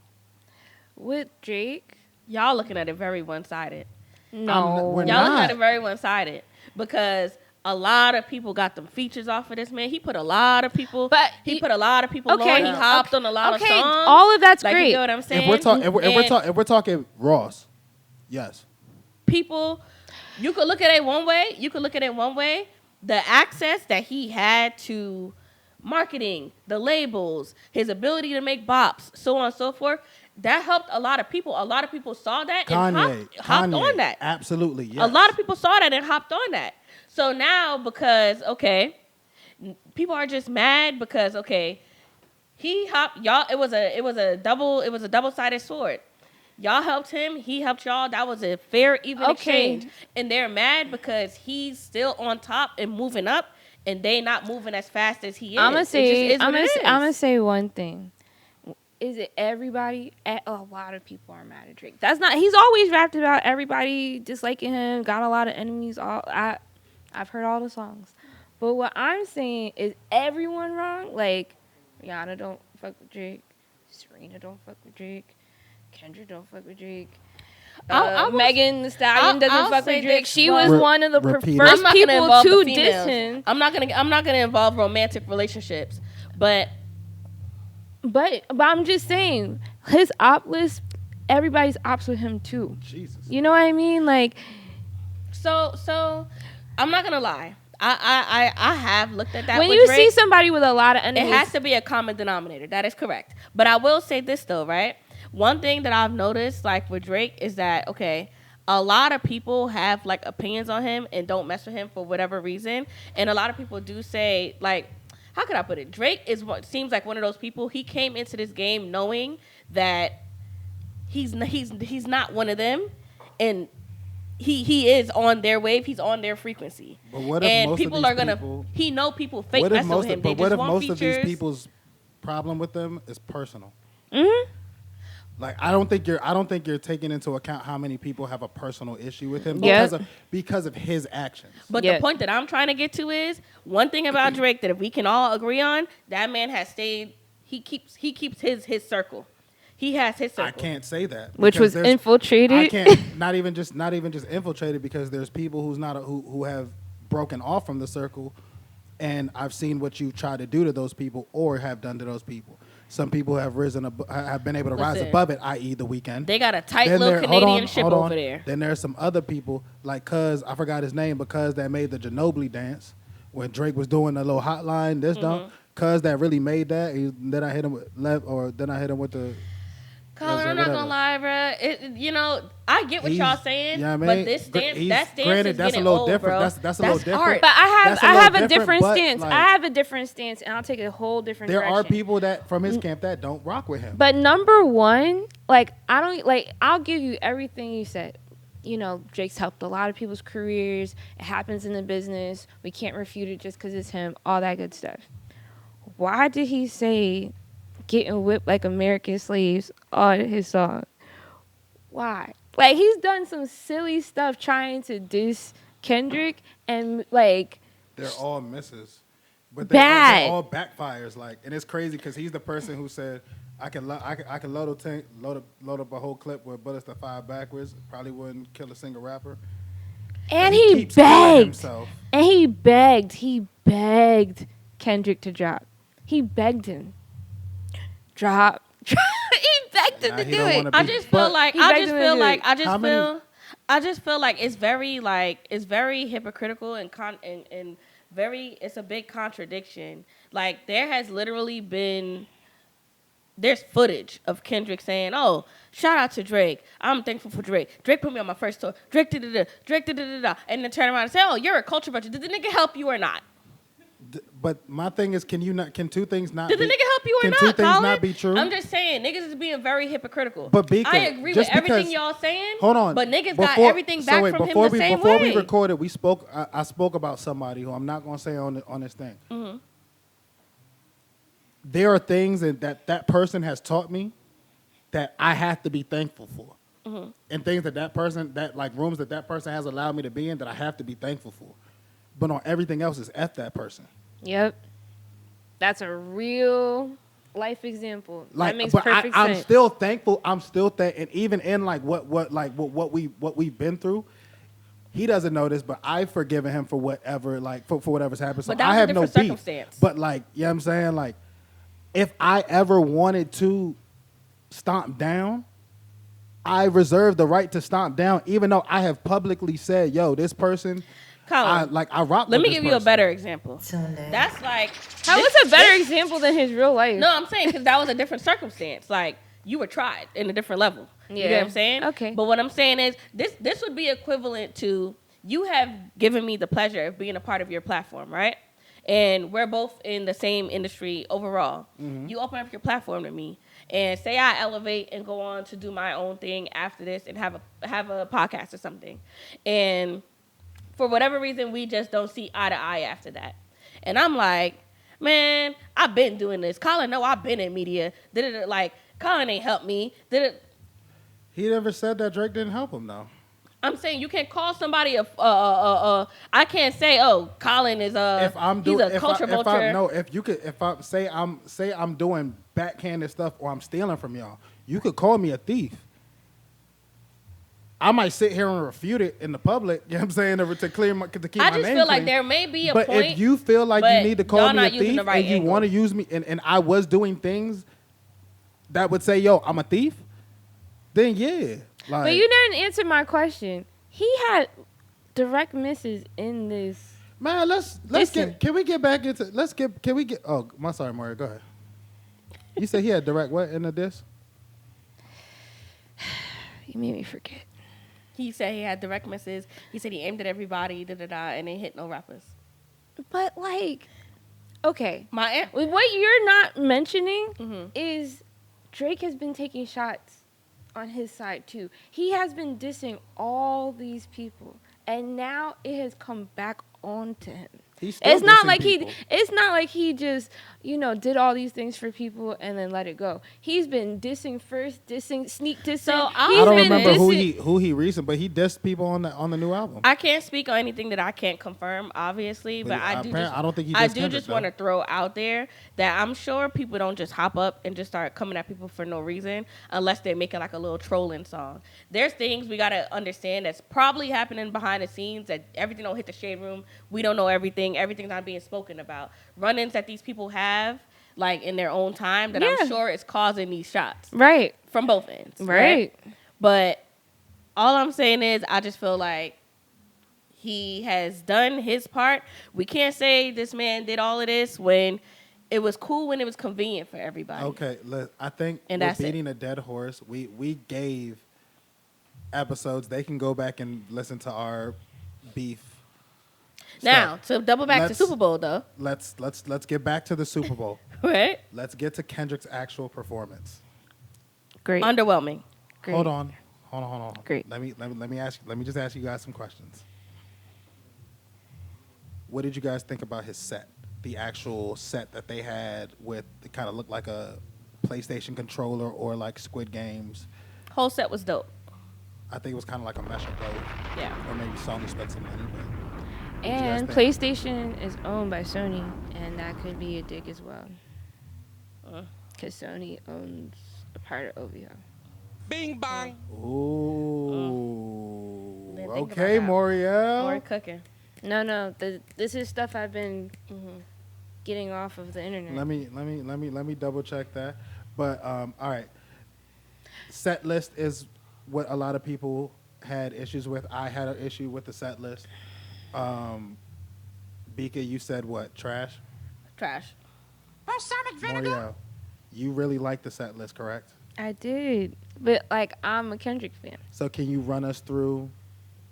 with Drake. Y'all looking at it very one-sided. No, we're Y'all looking not. at it very one-sided because a lot of people got them features off of this man. He put a lot of people. But he he- put a lot of people okay, on. He hopped on a lot of okay, songs. all of that's like, great. You know what I'm saying? If we're talking Ross, yes. People, you could look at it one way. The access that he had to marketing, the labels, his ability to make bops, so on and so forth, that helped a lot of people. A lot of people saw that and hopped on that. Absolutely, yes. A lot of people saw that and hopped on that. So now, because people are just mad because he hopped y'all. It was a double-sided sword. Y'all helped him. He helped y'all. That was a fair, even exchange. And they're mad because he's still on top and moving up, and they not moving as fast as he is. I'm gonna It just say, is what it is. I'm gonna say one thing. Is it everybody? A lot of people are mad at Drake. That's not. He's always rapped about everybody disliking him. Got a lot of enemies. I've heard all the songs, but what I'm saying is everyone wrong. Like Rihanna don't fuck with Drake. Serena don't fuck with Drake. Kendrick don't fuck with Drake. I will- Megan Thee Stallion doesn't I'll fuck say with Drake. this, She but- was one of the Repeat it. first I'm not gonna people involve to the diss females. him. I'm not gonna involve romantic relationships, but But I'm just saying, his op list, everybody's ops with him too. Jesus. You know what I mean? Like, so I'm not gonna lie. I have looked at that. when with you Drake. see somebody with a lot of It enemies, has to be a common denominator. That is correct. But I will say this though, right? One thing that I've noticed, like with Drake, is that a lot of people have like opinions on him and don't mess with him for whatever reason. And a lot of people do say, like, how could I put it? Drake is what seems like one of those people. He came into this game knowing that he's not one of them, and he is on their wave. He's on their frequency. But what if and most people of these are gonna? people- He know people fake What if messing with him. They what just if want most of these features. people's problem with them is personal? Mhm. Like I don't think you're taking into account how many people have a personal issue with him Yeah. because of his actions. But Yeah. the point that I'm trying to get to is one thing about Drake that if we can all agree on, that man has stayed. He keeps his circle. He has his circle. I can't say that which because was there's- infiltrated. I can't not even just infiltrated because there's people who have broken off from the circle, and I've seen what you try to do to those people or have done to those people. Some people have have been able to rise Listen. above it, i.e. The Weeknd. They got a tight Then little there- hold Canadian on, ship hold on. over there. Then there's some other people like Cuz, I forgot his name, but Cuz that made the Ginobili dance when Drake was doing the little hotline. This Mm-hmm. don't Cuz that really made that. Then I hit him with left, or then I hit him with the. Colin, Yeah, I'm not whatever. gonna lie, bruh. I get what He's- y'all saying, you know what I but mean? this dance, He's- that stance granted, is that's a getting little old, different. bro. That's a little different. Art. But I That's a have little a different different, but, stance. like- I have a different stance, and I'll take a whole different There direction. are people that from his camp that don't rock with him. But number one, like I don't like. I'll give you everything you said. You know, Drake's helped a lot of people's careers. It happens in the business. We can't refute it just because it's him. All that good stuff. Why did he say "getting whipped like American slaves" on his song? Why? Like he's done some silly stuff trying to diss Kendrick, and like They're all misses. But Bad. they're all backfires. Like, and it's crazy because he's the person who said, I can load up a whole clip with bullets to fire backwards. Probably wouldn't kill a single rapper. and he he keeps killing begged. himself. And he begged Kendrick to drop. He begged him. Drop. them Nah, to he do don't it. wanna I be- just feel but- like He begged him to do it. I just feel like it's very hypocritical and very, it's a big contradiction. Like there has literally been, there's footage of Kendrick saying, "Oh, shout out to Drake. I'm thankful for Drake. Drake put me on my first tour. Drake da da da. Drake da da da da." And then turn around and say, "Oh, you're a culture vulture. Did the nigga help you or not? But my thing is, can two things not? Did the be, nigga help you or can not? two things Colin? not be true? I'm just saying, niggas is being very hypocritical. But Bika, I agree with just everything because- y'all saying. Hold on. But niggas got everything back from him before the same before way. we recorded, we spoke. I spoke about somebody who I'm not going to say on this thing. Mm-hmm. There are things that person has taught me that I have to be thankful for, Mm-hmm. and things that person rooms that person has allowed me to be in that I have to be thankful for. But on everything else is F that person. Yep. That's a real life example. That makes but perfect I'm sense. still thankful. and even in what we've been through, he doesn't know this, but I've forgiven him for whatever for whatever's happened. So But that I was a have no different beef. circumstance. But you know what I'm saying? If I ever wanted to stomp down, I reserve the right to stomp down, even though I have publicly said, "Yo, this person." Colin, I rock. let with me this give you a person. better example. Tunde. That's like, How was a better example than his real life? no, I'm saying because that was a different circumstance. Like you were tried in a different level. You know Yeah. what I'm saying? Okay. But what I'm saying is this would be equivalent to you have given me the pleasure of being a part of your platform, right? And we're both in the same industry overall. Mm-hmm. You open up your platform to me, and say I elevate and go on to do my own thing after this, and have a podcast or something, and for whatever reason we just don't see eye to eye after that, and I'm like, man, I've been doing this. Colin, no, I've been in media. Like Colin ain't helped me. He never said that Drake didn't help him though. I'm saying you can't call somebody I can't say, oh, Colin is If I'm he's doing, a culture vulture. say I'm doing backhanded stuff or I'm stealing from y'all, you could call me a thief. I might sit here and refute it in the public. You know what I'm saying, to keep I my name just feel like clean. there may be a But point. if you feel like but you need to call y'all me a not using thief the right and you angle. want to use me, and I was doing things that would say, "Yo, I'm a thief," then yeah. Like, But you didn't answer my question. He had direct misses in this. man, let's Listen. get. Can we get back into? Can we get? Oh, my sorry, Mario. Go ahead. You said he had direct what in the disc? You made me forget. He said he had direct misses. He said he aimed at everybody, and ain't hit no rappers. But okay, My what you're not mentioning Mhm. is Drake has been taking shots on his side too. He has been dissing all these people, and now it has come back onto him. He's still It's not dissing like people. it's not like he just, did all these things for people and then let it go. He's been dissing first, sneak dissing. So I He's don't been remember dissing- who he recent, but he dissed people on the new album. I can't speak on anything that I can't confirm, obviously, but I don't think he I dissed do Kendrick, just though. want to throw out there that I'm sure people don't just hop up and just start coming at people for no reason unless they're making like a little trolling song. There's things we gotta understand that's probably happening behind the scenes that everything don't hit the shade room. We don't know everything. Everything's not being spoken about. Run-ins that these people have like in their own time that Yeah. I'm sure is causing these shots Right. from both ends. Right. But all I'm saying is I just feel like he has done his part. We can't say this man did all of this when it was cool, when it was convenient for everybody. Okay, I think And we're that's it. beating a dead horse. We gave episodes. They can go back and listen to our beef. Now, stuff. to double back to Let's- Super Bowl though, Let's get back to the Super Bowl. right? Let's get to Kendrick's actual performance. Great. Underwhelming. Great. Hold on. Great. Let me just ask you guys some questions. What did you guys think about his set? The actual set that they had with it kind of looked like a PlayStation controller or like Squid Games. Whole set was dope. I think it was kind of like a mesh of both. Yeah. Or maybe Sony spent some money. But what did you And guys think? PlayStation is owned by Sony, and that could be a dig as well. Because Sony owns a part of OVO. Bing bang. Ooh. Didn't think Okay, about that. Moriel. More cooking. No. This is stuff I've been getting off of the internet. Let me double check that. But all right. Set list is what a lot of people had issues with. I had an issue with the set list. Bika, you said what? Trash? Trash. Balsamic vinegar. Moriel, you really like the set list, correct? I did, but like I'm a Kendrick fan. So can you run us through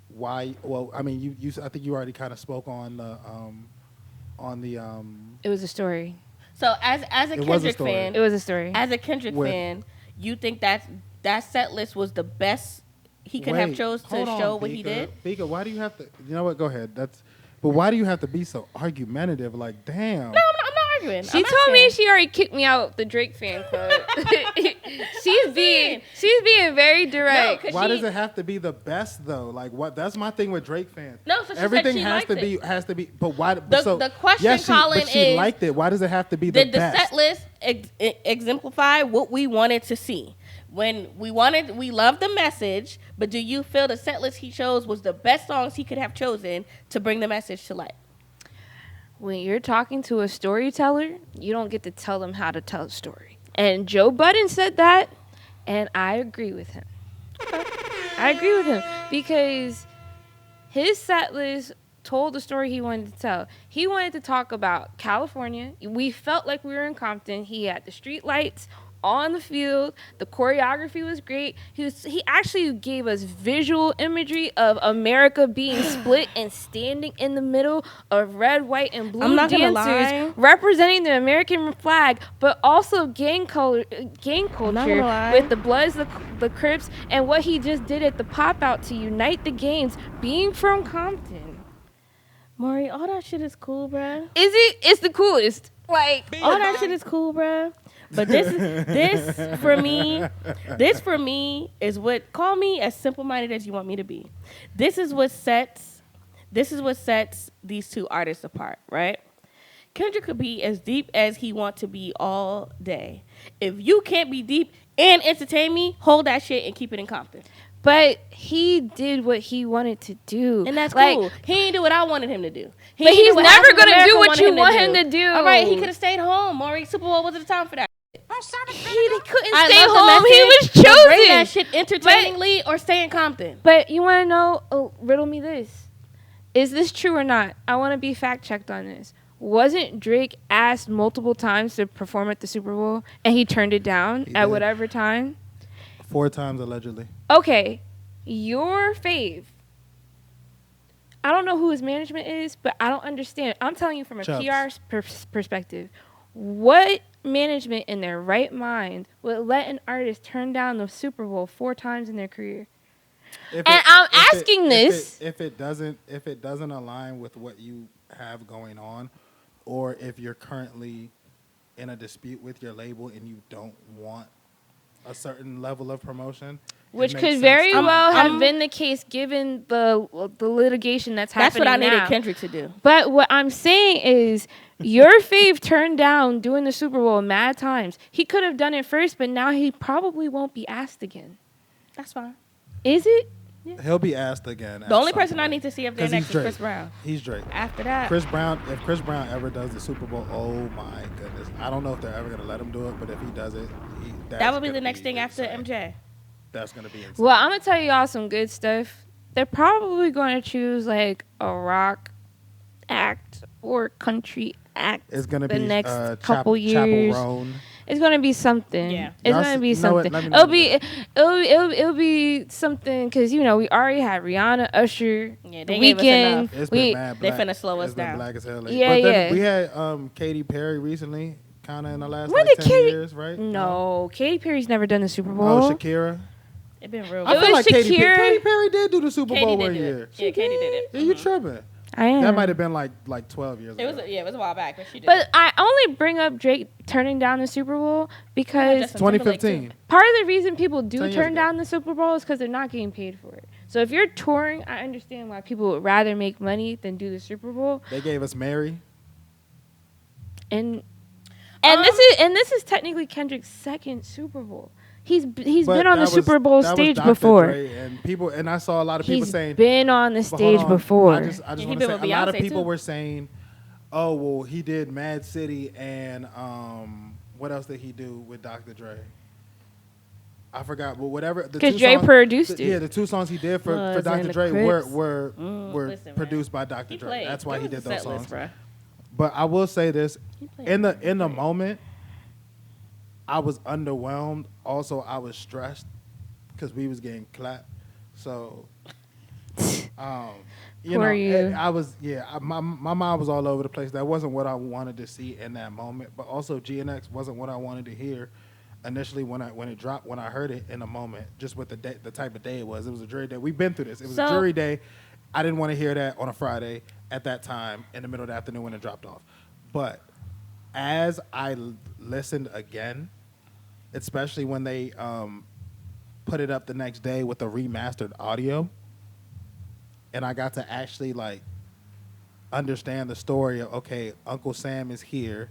why? Well, I mean, you I think you already kind of spoke on the It was a story. So as a It was a Kendrick story. fan, It was a story. as a Kendrick With- fan, you think that set list was the best he could have Wait, chose to hold on, show what he Bika. did? Bika, why do you have to? You know what? Go ahead. But why do you have to be so argumentative? Like, damn. No, I'm not arguing. She I'm not told me saying- she already kicked me out the Drake fan club. she's being very direct. 'cause Why she- does it have to be the best though? Like, what? That's my thing with Drake fans. No, so she said everything she has to liked be it. has to be. But why? The question, yes, Colin, but she is, liked it. Why does it have to be the Did the best? set list exemplify what we wanted to see? When we loved the message, but do you feel the set list he chose was the best songs he could have chosen to bring the message to light? When you're talking to a storyteller, you don't get to tell them how to tell a story. And Joe Budden said that, and I agree with him. I agree with him because his set list told the story he wanted to tell. He wanted to talk about California. We felt like we were in Compton. He had the street lights on the field. The choreography was great. He actually gave us visual imagery of America being split and standing in the middle of red, white, and blue I'm not gonna dancers lie. representing the American flag, but also gang culture gonna lie. with the Bloods, the Crips, and what he just did at the pop out to unite the gangs. Being from Compton, Maury, all that shit is cool, bruh. is it? It's the coolest. Like All that shit is cool, bruh. But this for me is what, call me as simple minded as you want me to be. This is what sets these two artists apart, right? Kendrick could be as deep as he want to be all day. If you can't be deep and entertain me, hold that shit and keep it in Compton. But he did what he wanted to do. And that's like, cool. He ain't do what I wanted him to do. But ain't he's do what never African gonna do America what wanted you want him to do. All right, he could have stayed home. Maury, Super Bowl wasn't the time for that. Balsamic He vinegar. couldn't I stay love the home. He was message, but bring that chosen. shit entertainingly or stay in Compton. But you want to know? Oh, riddle me this: is this true or not? I want to be fact checked on this. Wasn't Drake asked multiple times to perform at the Super Bowl and he turned it down He at did. whatever time? 4 times allegedly. Okay, your fave. I don't know who his management is, but I don't understand. I'm telling you from a Chubbs. PR perspective. What management in their right mind would let an artist turn down the Super Bowl 4 times in their career? If And I'm asking this. If it doesn't align with what you have going on, or if you're currently in a dispute with your label and you don't want a certain level of promotion, it Which makes could sense very to- well have I'm- been the case given the litigation that's That's happening what I needed now. Kendrick to do. But what I'm saying is, your fave turned down doing the Super Bowl mad times. He could have done it first, but now he probably won't be asked again. That's fine. Is it? He'll be asked again. The only person I need to see up there 'Cause next he's is Chris Drake. Brown. He's Drake. After that, Chris Brown. If Chris Brown ever does the Super Bowl, oh my goodness! I don't know if they're ever gonna let him do it, but if he does it, that would be the next thing after MJ. That's gonna be insane. Well, I'm gonna tell y'all some good stuff. They're probably going to choose like a rock act or country act. It's gonna the be next Chapel couple years. Roan. It's gonna be something. Yeah. It's Y'all gonna s- be you know what? something. Let me know It'll be something because we already had Rihanna, Usher, Yeah, The they gave us Weeknd. enough. It's We been mad They black. finna slow us It's been down. black as hell. Yeah, but then yeah. we had Katy Perry recently, kind of in the last When like did 10 Katy- years, right? No, Katy Perry's never done the Super Bowl. Oh, Shakira. It been real. I It feel was like Katy Shakira. Katy Perry did do the Super Katy Bowl did one do year. it. Yeah, Katy did it. Yeah, you tripping? I am. That might have been like 12 years It was ago. it was a while back, but she did. But I only bring up Drake turning down the Super Bowl because Justin Timberlake, 2015. part of the reason people do 10 years turn ago. down the Super Bowl is because they're not getting paid for it. So if you're touring, I understand why people would rather make money than do the Super Bowl. They gave us Mary. And Um, this is technically Kendrick's second Super Bowl. He's But been on the that was- Super Bowl that was stage Dr. before. Dre, and I saw a lot of people He's saying been on the but hold stage on, before. I just And he want to been say with a lot of Beyonce, people too. were saying, "Oh, well, he did Mad City and what else did he do with Dr. Dre?" I forgot, but whatever. Because Dre produced it. Yeah, the 2 songs he did for Was Dr. in the Dre Crips. were Listen, produced by Dr. He Dre. played. That's why he did those songs. Bruh. But I will say this: He played. in the moment, I was underwhelmed. Also, I was stressed because we was getting clapped. So, you Poor know, you. I was my mind was all over the place. That wasn't what I wanted to see in that moment. But also, GNX wasn't what I wanted to hear initially when it dropped. When I heard it in a moment, just with the type of day it was. It was a jury day. We've been through this. It was a jury day. I didn't want to hear that on a Friday at that time in the middle of the afternoon when it dropped off. But as I listened again, especially when they put it up the next day with the remastered audio, and I got to actually like understand the story of, okay, Uncle Sam is here.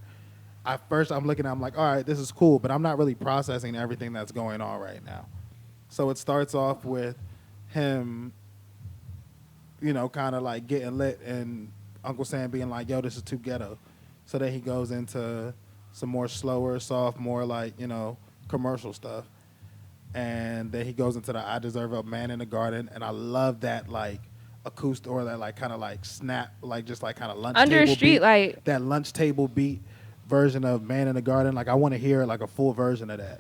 At first I'm like, all right, this is cool, but I'm not really processing everything that's going on right now. So it starts off with him, you know, kind of like getting lit and Uncle Sam being like, yo, this is too ghetto. So then he goes into some more slower, soft, more like, you know, commercial stuff. And then he goes into the I Deserve a Man in the Garden. And I love that like acoustic or that like kind of like snap, like just like kind of lunch Under table a street beat. light. That lunch table beat version of Man in the Garden. Like I want to hear like a full version of that.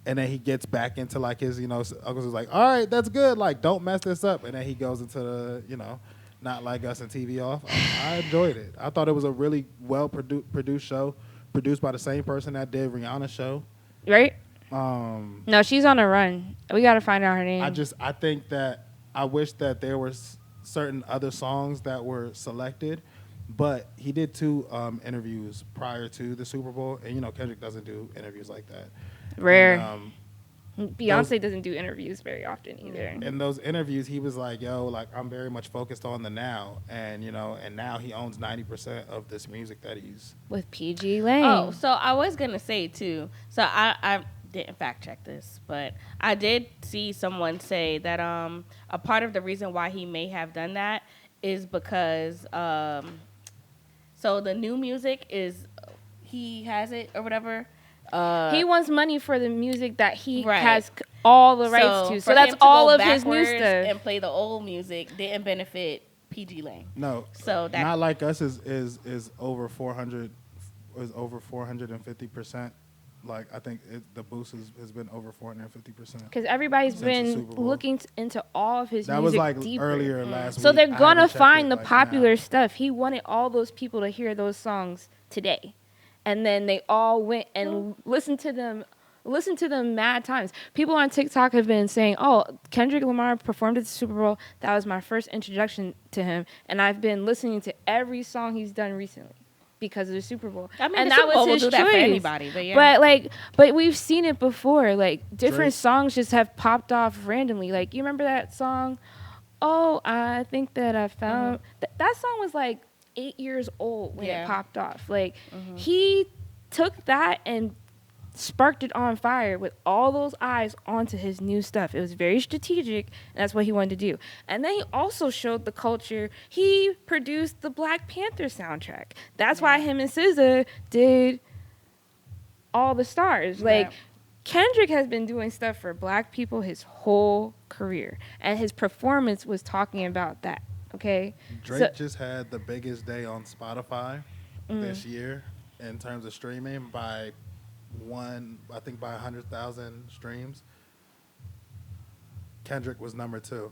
And then he gets back into like his, you know, Uncle's is like, all right, that's good. Like, don't mess this up. And then he goes into the, you know, Not Like Us and TV Off. I enjoyed it. I thought it was a really well produced show, produced by the same person that did Rihanna's show. Right? No, she's on a run. We got to find out her name. I think that I wish that there were certain other songs that were selected, but he did 2 interviews prior to the Super Bowl. And, you know, Kendrick doesn't do interviews like that. Rare. And, Beyonce doesn't do interviews very often either. in those interviews, he was like, yo, like, I'm very much focused on the now. And, you know, and now he owns 90% of this music that he's... With PG Lane. Oh, so I was going to say, too. So I didn't fact check this, but I did see someone say that a part of the reason why he may have done that is because... so the new music is... He has it or whatever... he wants money for the music that he Right. has all the rights to. So for that's him to all go of his new backwards stuff. and play the old music didn't benefit PG Lane. No. So that Not Like Us is over 400, is over 450%. Like, I think the boost has been over 450%. Because everybody's Since the been Super Bowl. looking into all of his That music was like deeper. earlier last week. So they're I gonna haven't checked find it, the like, popular now. stuff. He wanted all those people to hear those songs today, and then they all went and listened to them mad times. People on TikTok have been saying, "Oh, Kendrick Lamar performed at the Super Bowl. That was my first introduction to him, and I've been listening to every song he's done recently because of the Super Bowl." I mean, and the that Super Bowl was will his do choice. that for anybody, but yeah. But we've seen it before. Like different Drake. songs just have popped off randomly. Like you remember that song? Oh, I think that I found that song was like 8 years old when it popped off. Like he took that and sparked it on fire with all those eyes onto his new stuff. It was very strategic, and that's what he wanted to do. And then he also showed the culture. He produced the Black Panther soundtrack. That's why him and SZA did All the Stars. Like Kendrick has been doing stuff for Black people his whole career, and his performance was talking about that. Okay, Drake just had the biggest day on Spotify this year in terms of streaming by 100,000 streams. Kendrick was number 2.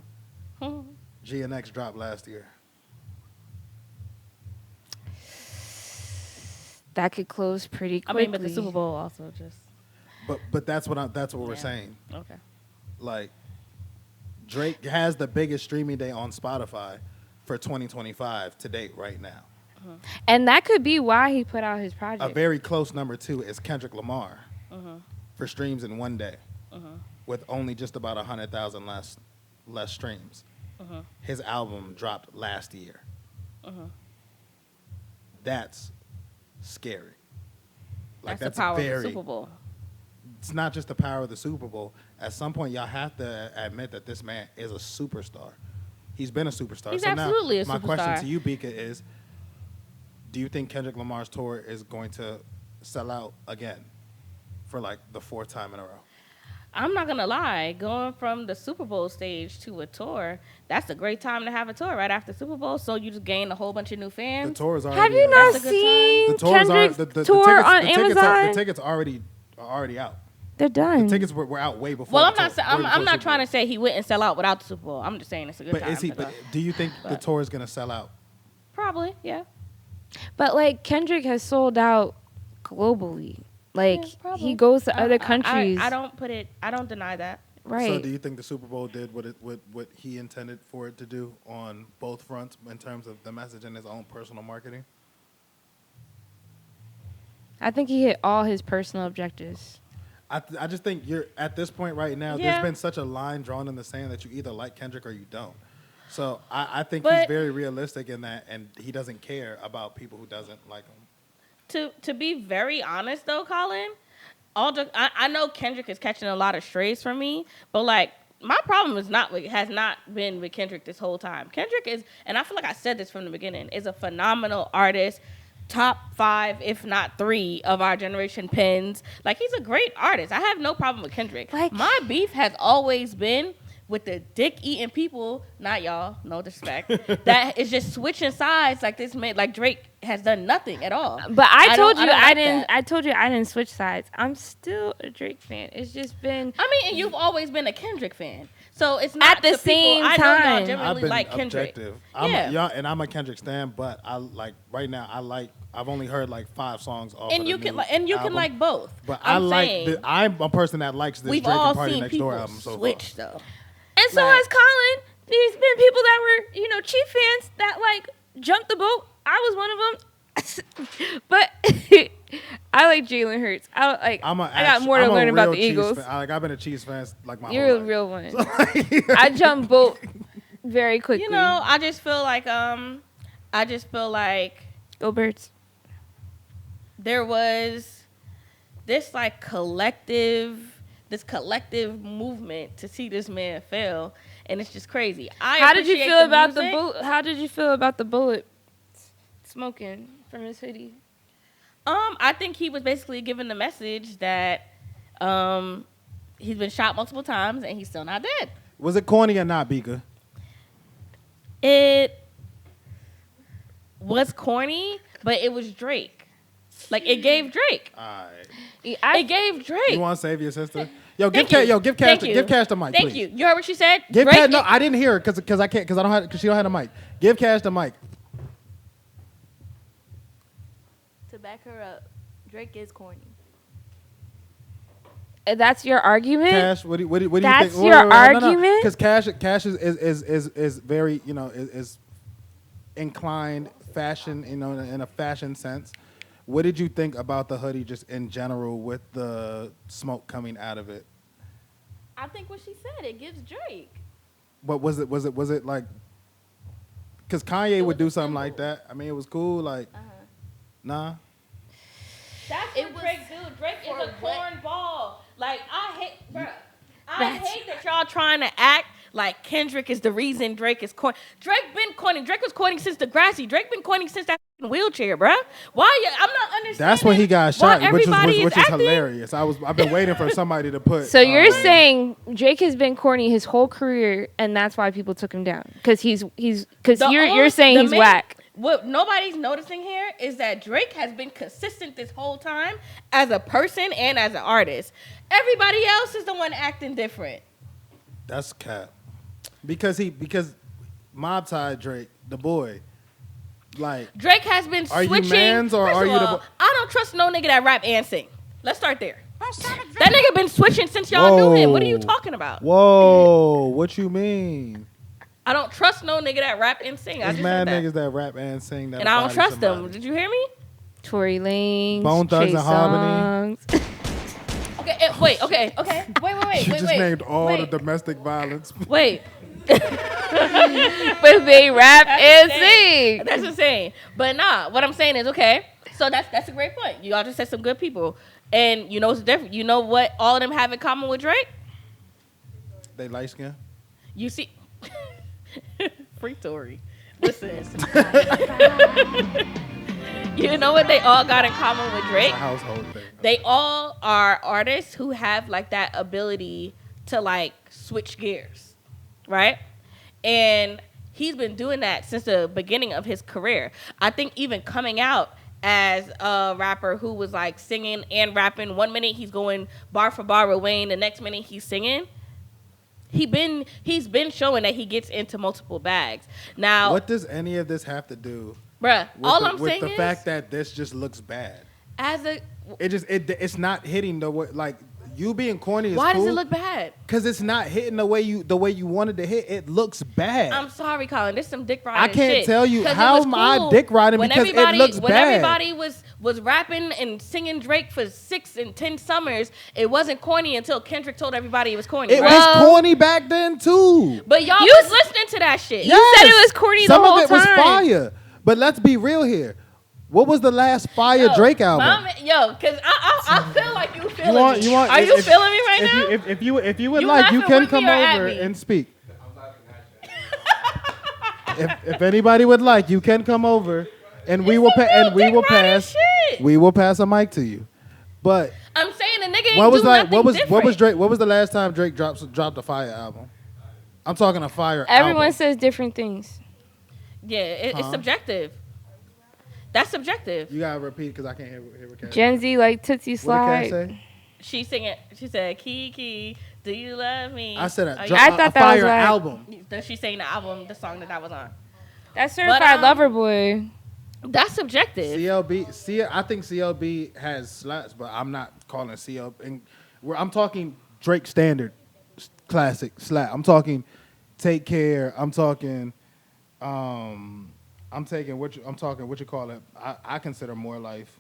GNX dropped last year. that could close pretty I quickly. mean, but the Super Bowl also just But that's what we're saying. okay. Like Drake has the biggest streaming day on Spotify for 2025 to date right now. And that could be why he put out his project. A very close number 2 is Kendrick Lamar for streams in one day, with only just about 100,000 less streams. His album dropped last year. That's scary. Like That's the power very, of the Super Bowl. It's not just the power of the Super Bowl. At some point, y'all have to admit that this man is a superstar. He's been a superstar. He's so absolutely now, a my question superstar. to you, Bika, is: do you think Kendrick Lamar's tour is going to sell out again for like the 4th time in a row? I'm not gonna lie, going from the Super Bowl stage to a tour, that's a great time to have a tour right after Super Bowl. So you just gain a whole bunch of new The fans. tour is already. Have you not That's a good seen The tours are Kendrick's the tour tickets, on the tickets Amazon? the tickets are already out. They're done. The tickets were out way before. Well, the I'm not. tour- I'm, way I'm before not Super trying Bowl. to say he wouldn't sell out without the Super Bowl. I'm just saying it's a good But time. is he? to But go. do you think the But- tour is gonna sell out? Probably, yeah. But like Kendrick has sold out globally. Like Yeah, probably. he goes to other countries. I don't deny that. Right. So do you think the Super Bowl did what he intended for it to do on both fronts in terms of the message and his own personal marketing? I think he hit all his personal objectives. I just think you're at this point right now. Yeah. There's been such a line drawn in the sand that you either like Kendrick or you don't. So I think But- he's very realistic in that, and he doesn't care about people who doesn't like him. To be very honest though, Colin, I know Kendrick is catching a lot of strays from me, but like my problem has not been with Kendrick this whole time. Kendrick is, and I feel like I said this from the beginning, is a phenomenal artist. Top 5, if not 3, of our generation pens. Like he's a great artist. I have no problem with Kendrick. Like- My beef has always been with the dick eating people, not y'all, no disrespect, that is just switching sides like this man, like Drake has done nothing at all. But I don't- told you don't I like didn't. that. I told you I didn't switch sides. I'm still a Drake fan. It's just been I mean, and you've always been a Kendrick fan, so it's not At the to people, same I know time. y'all I've generally been like Kendrick. objective. Yeah. And I'm a Kendrick stan, but I like right now. I've only heard like 5 songs off. And of you the can new like, and you album. can like both. But I'm I'm a person that likes this we've Drake all and Party seen Next people Door album so switch far. though. And so Like- has Colin. There's been people that were, Chief fans that like jumped the boat. I was one of them. But I like Jalen Hurts. I got more to learn about the Eagles. I've been a Chiefs fan like my You're whole a life. real one. I jumped boat very quickly. I just feel like Go Birds. there was this like collective movement to see this man fail, and it's just crazy. How did you appreciate feel about the music. bullet? How did you feel about the bullet smoking from his hoodie? I think he was basically giving the message that he's been shot multiple times and he's still not dead. Was it corny or not, Beaker? It was corny, but it was Drake. Like it gave Drake. All right. It gave Drake. You want to save your sister? Yo, give Thank you. Give Cash, Thank you. give Cash the mic. Thank please. you. You heard what she said? Give Drake Cash. No, is- I didn't hear it because I can't because she don't have the mic. Give Cash the mic. To back her up, Drake is corny. That's your argument? Cash, what do you think? That's your argument? Because Cash is very is inclined fashion in a fashion sense. What did you think about the hoodie just in general with the smoke coming out of it? I think what she said, it gives Drake. But was it like? Because Kanye It would was do a something symbol. like that. I mean, it was cool. Like, nah. That's It what was Drake do. Drake is for a what- cornball. Like I hate that y'all trying to act like Kendrick is the reason Drake is corny. Drake been corny. Drake was corny since Degrassi. Drake been corny since that wheelchair, bruh. Why? I'm not understanding. That's when he got why shot, which everybody is acting- hilarious. I've been waiting for somebody to put. So you're saying Drake has been corny his whole career, and that's why people took him down? Because you're saying he's whack. What nobody's noticing here is that Drake has been consistent this whole time as a person and as an artist. Everybody else is the one acting different. That's cap. Because Mob Tide Drake, the boy, like Drake has been Are you switching. mans or First are of you the all, bo- I don't trust no nigga that rap and sing. Let's start there. Balsamic That vinegar. nigga been switching since y'all knew him. What are you Whoa. talking about? whoa, what you mean? I don't trust no nigga that rap and sing. I There's just mad said that. niggas that rap and sing that. And I don't body trust them. somebody. Did you hear me? Tory Lanez, Bone Thugs Trey and Harmony. Songz. Okay, wait, okay. She just named all wait, the domestic violence. Wait. But they rap and insane. sing. That's insane. But nah, what I'm saying is, okay, so that's a great point. You all just said some good people. And you know what's different? You know what all of them have in common with Drake? They light skin. You see... Free Tory. Listen. You know what they all got in common with Drake? It's a household thing. They all are artists who have like that ability to like switch gears, right? And he's been doing that since the beginning of his career. I think even coming out as a rapper who was like singing and rapping. 1 minute he's going bar for bar with Wayne, the next minute he's singing. He's been showing that he gets into multiple bags. Now, what does any of this have to do, bruh? with the fact that this just looks bad? It's not hitting the way, like, you being corny is why cool. does it look bad? Because it's not hitting the way you wanted to hit. It looks bad. I'm sorry, Colin. This some dick riding I can't shit. tell you 'Cause how it was am I cool dick riding when because it looks when bad. everybody was rapping and singing Drake for 6 and 10 summers, it wasn't corny until Kendrick told everybody it was corny. It right? was corny back then too. But y'all You was listening to that shit. Yes. said it was corny the Some whole of it was time. fire. But let's be real here. What was the last fire Drake album? Because I feel like you feeling me. want, Are you feeling me right now? If you would You like, you laughing can with me come or at over me? and speak. if anybody would like, you can come over, and we will pass a mic to you. But I'm saying the nigga ain't what was do like? nothing What was different. Drake? What was the last time Drake dropped a fire album? I'm talking a fire. Everyone album. says different things. Yeah, it's subjective. That's subjective. You gotta repeat because I can't hear what Kat Gen Z like Tootsie What did Slide. Kat say? She said, Kiki, do you love me? I said Are a you- I thought that was fire right. album. She sang the album, the song that was on. That's Certified But, Lover Boy. That's subjective. I think CLB has slaps, but I'm not calling CLB. And I'm talking Drake standard classic slap. I'm talking Take Care. I'm talking what you call it. I consider More Life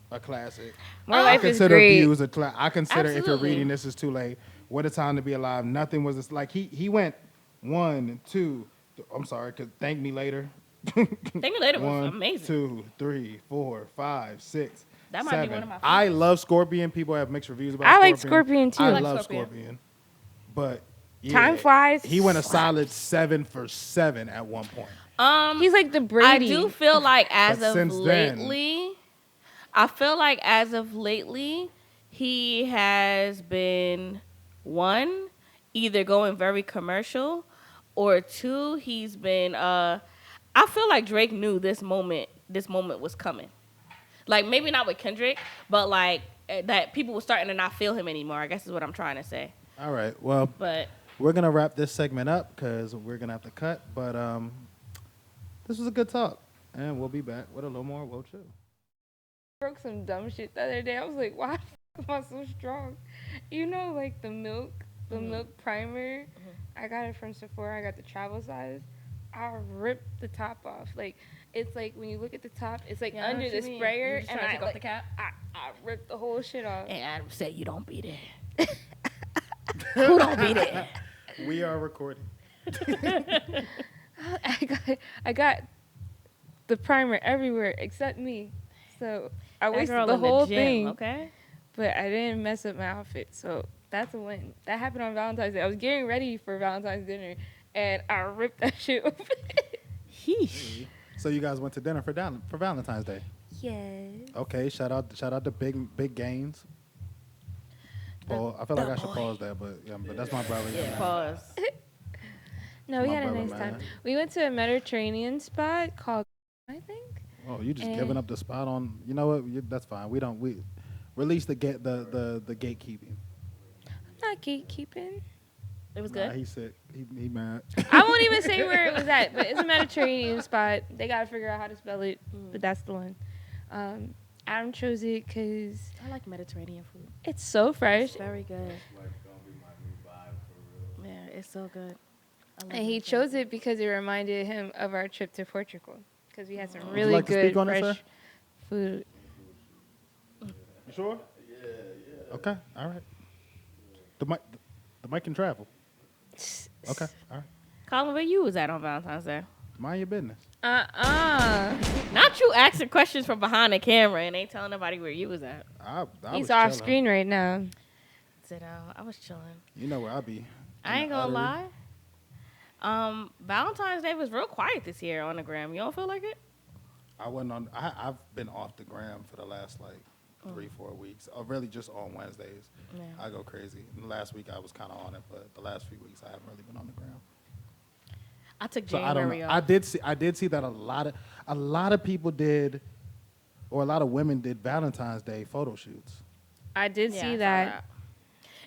a classic. More I Life is consider great. Views a I consider If You're Absolutely. Reading This Is Too Late. What a Time to Be Alive. Nothing was this, like he went 1, 2. I'm sorry, cause Thank Me Later. Thank Me Later was 1, amazing. 2, 3, 4, 5, 6. That might be 7. one of my I favorites. love Scorpion. People have mixed reviews about I Scorpion. like Scorpion, too. I I like love Scorpion. Scorpion. But yeah, Time flies. He went a solid 7 for 7 at one point. He's like the I Brady. do feel like as But of since then- lately, he has been, 1, either going very commercial, or 2, he's been. I feel like Drake knew this moment was coming. Like maybe not with Kendrick, but like that people were starting to not feel him anymore. I guess is what I'm trying to say. All right. Well, But we're going to wrap this segment up because we're going to have to cut. But this was a good talk. And we'll be back with a little more Woah Chill. Broke some dumb shit the other day. I was like, why am I so strong? You know, like the milk primer. I got it from Sephora. I got the travel size. I ripped the top off. Like it's like when you look at the top, it's like Yeah, I know under what the you mean. sprayer, You just and trying to I take off like, the cap? I ripped the whole shit off. and Adam said you don't be there. Who don't be there? We are recording. I got the primer everywhere except me. So I That wasted girl the in whole gym, thing. Okay. But I didn't mess up my outfit, so that's a win. That happened on Valentine's Day. I was getting ready for Valentine's dinner, and I ripped that shit open. Heesh. So you guys went to dinner for Valentine's Day. Yes. Okay, shout out to big gains. I feel like I should pause that, but that's my brother. Yeah, pause. No, we My had a brother, nice man. time. We went to a Mediterranean spot called, I think. Oh, you just And- giving up the spot on? You know what? That's fine. We release the gatekeeping. I'm not gatekeeping. It was Nah, good. he's sick. He mad. I won't even say where it was at, but it's a Mediterranean spot. They got to figure out how to spell it, but that's the one. Adam chose it because I like Mediterranean food. it's so fresh. It's very good. Yeah, it's so good. I love And he Mediterranean chose it because it reminded him of our trip to Portugal. Because we had some Would you really like to good speak on it, fresh sir? food. You sure? Yeah. Okay. All right. The mic can travel. Okay. All right. Colin, where you was at on Valentine's Day? Mind your business. Not you asking questions from behind the camera and ain't telling nobody where you was at. I He's was off chilling. screen right now. I was chilling. You know where I be. I ain't gonna Uttery. lie. Valentine's Day was real quiet this year on the gram. You don't feel like it? I went on. I've been off the gram for the last like 3-4 weeks. Or really just on Wednesdays. Yeah. I go crazy. Last week I was kind of on it, but the last few weeks I haven't really been on the gram. I took So I don't January know. off. I did see that a lot of people did, or a lot of women did Valentine's Day photo shoots. I did Yeah, I see saw that.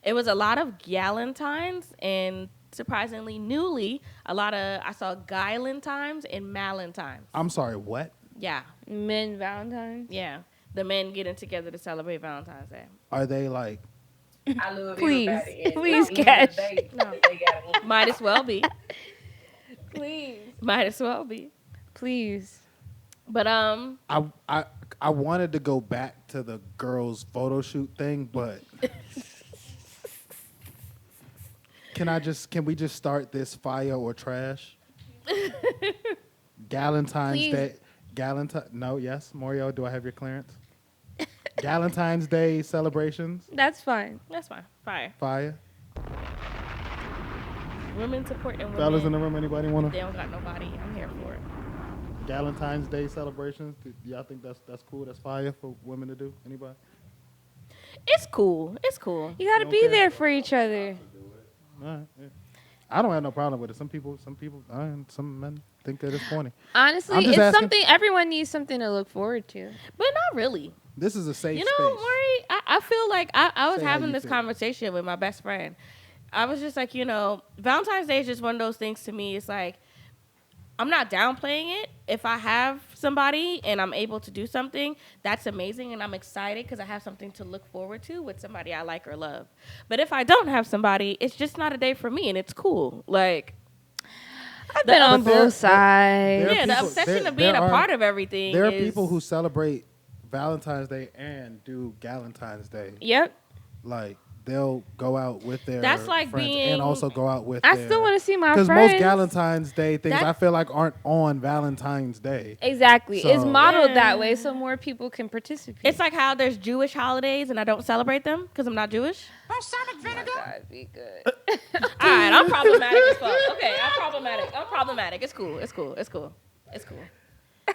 It was a lot of Galentines and surprisingly newly, I saw Galentines and Malentines. I'm sorry, what? Yeah. Men Valentine's. Yeah. The men getting together to celebrate Valentine's Day. Are they like? I love Please. everybody. And Please, even Cash. if They got it. Might as well be. Please. Might as well be. Please. But I wanted to go back to the girls photo shoot thing, but can we just start this fire or trash? Galentine's Please. Day. No, yes, Mario. Do I have your clearance? Galentine's Day celebrations. That's fine. that's fine. Fire. Fire. Women supporting women. Fellas in the room, anybody want They to? don't got nobody. I'm here for it. Galentine's Day celebrations. Do y'all think that's cool? That's fire for women to do? Anybody? It's cool. It's cool. You gotta You be don't care? there for each other. All right, yeah. I don't have no problem with it. Some people, some men think that it's corny. Honestly, I'm just it's asking. something everyone needs something to look forward to. But not really. This is a safe You know, space. Maury, I feel like I was Say how having you this feel. conversation with my best friend. I was just like, Valentine's Day is just one of those things to me. It's like, I'm not downplaying it. If I have somebody and I'm able to do something, that's amazing. And I'm excited because I have something to look forward to with somebody I like or love. But if I don't have somebody, it's just not a day for me and it's cool. Like, I've been on there- both sides. there- yeah, the people- obsession there- of being there a are- part of everything There are is, people who celebrate Valentine's Day and do Galentine's Day. Yep. Like they'll go out with their That's like friends being- and also go out with. I their, still want to see my because friends. most Galentine's Day things That- I feel like aren't on Valentine's Day. Exactly. It's So- modeled Yeah. that way so more people can participate. It's like how there's Jewish holidays and I don't celebrate them because I'm not Jewish. Balsamic vinegar. That'd be good. All right, I'm problematic as fuck. Okay, I'm problematic. It's cool. It's cool. It's cool. It's cool.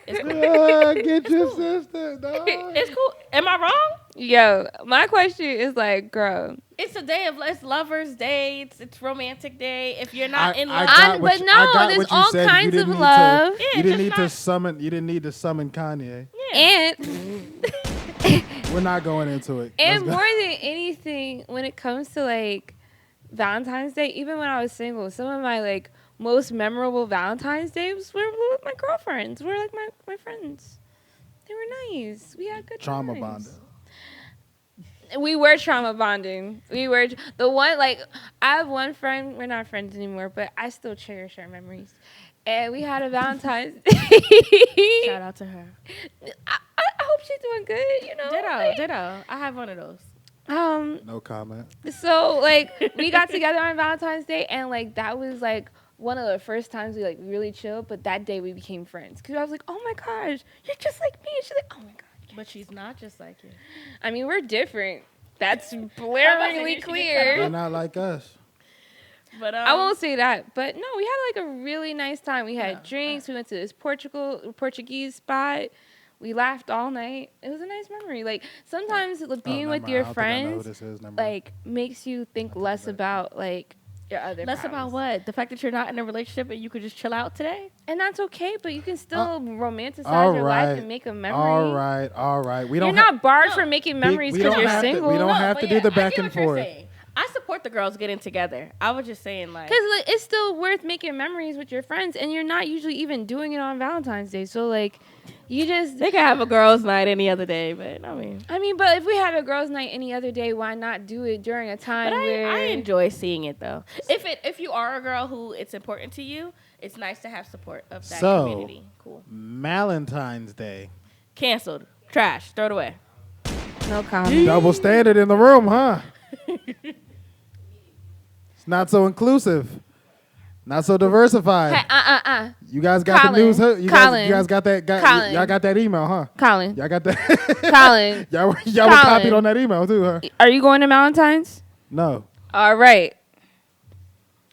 It's cool. Get your sister. No. It's cool. Am I wrong? Yo, my question is like, girl. It's a day of it's lovers' day. It's romantic day. If you're not in love, got what but you- no, I got there's what you all said. You kinds didn't of need to- love. Yeah, You didn't just need to not- summon. You didn't need to summon Kanye. yeah. And We're not going into it. and Let's more go. than anything, when it comes to like Valentine's Day, even when I was single, some of my like most memorable Valentine's Days were with my girlfriends. Were like my friends. They were nice. We had good Trauma times. bonding. We were trauma bonding. We were the one like I have one friend. We're not friends anymore, but I still cherish our memories. And we had a Valentine's Day. Shout out to her. I hope she's doing good. You know. like, Ditto. I have one of those. No comment. So like we got together on Valentine's Day, and like that was like one of the first times we like really chilled. But that day we became friends because I was like, oh my gosh, you're just like me. And she's like, oh my god. But she's not just like you. I mean, we're different. That's you blaringly should clear. They're not like us. But I won't say that, but no, we had like a really nice time. We had Yeah. drinks. We went to this Portuguese spot. We laughed all night. It was a nice memory. Like sometimes being with your friends like makes you think less about like your other less pals. about what? The fact that you're not in a relationship and you could just chill out today? And that's okay, but you can still romanticize all your right. life and make a memory. All right. We You're don't. not barred No. from making memories we because don't you're have to- single. we don't have but to do the back I get and what you're forth. saying. I support the girls getting together. I was just saying like Because like, it's still worth making memories with your friends, and you're not usually even doing it on Valentine's Day. So like, you just they could have a girls' night any other day, but I mean, but if we have a girls' night any other day, why not do it during a time But where I enjoy seeing it though. If you are a girl who it's important to you, it's nice to have support of that So- community. Cool. Malentine's Day. Canceled. Trash. Throw it away. no comment. Double standard in the room, huh? It's not so inclusive. Not so diversified. Hey, You guys got Colin. the news. Huh? You Colin. guys got that. Colin. Y'all got that email, huh? Colin, Y'all got that. Colin, y'all were Colin. copied on that email too, huh? are you going to Valentine's? No, All right.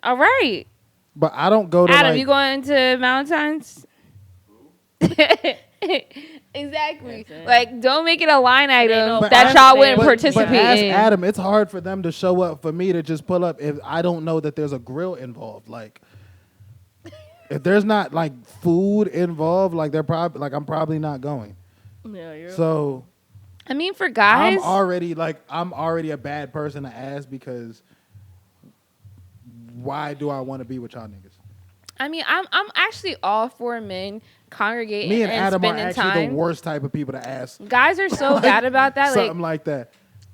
but I don't go to Adam, like. you going to Valentine's? Exactly. That's it. Like, don't make it a line item no But that ask- y'all wouldn't but participate But ask in. Adam, it's hard for them to show up for me to just pull up if I don't know that there's a grill involved. Like, if there's not like food involved, like I'm probably not going. Yeah, you're So I mean, for guys, I'm already a bad person to ask because why do I want to be with y'all niggas? I mean, I'm actually all for men congregating Me and Adam are spending actually time. the worst type of people to ask. Guys are so bad about that. Something Like, like that.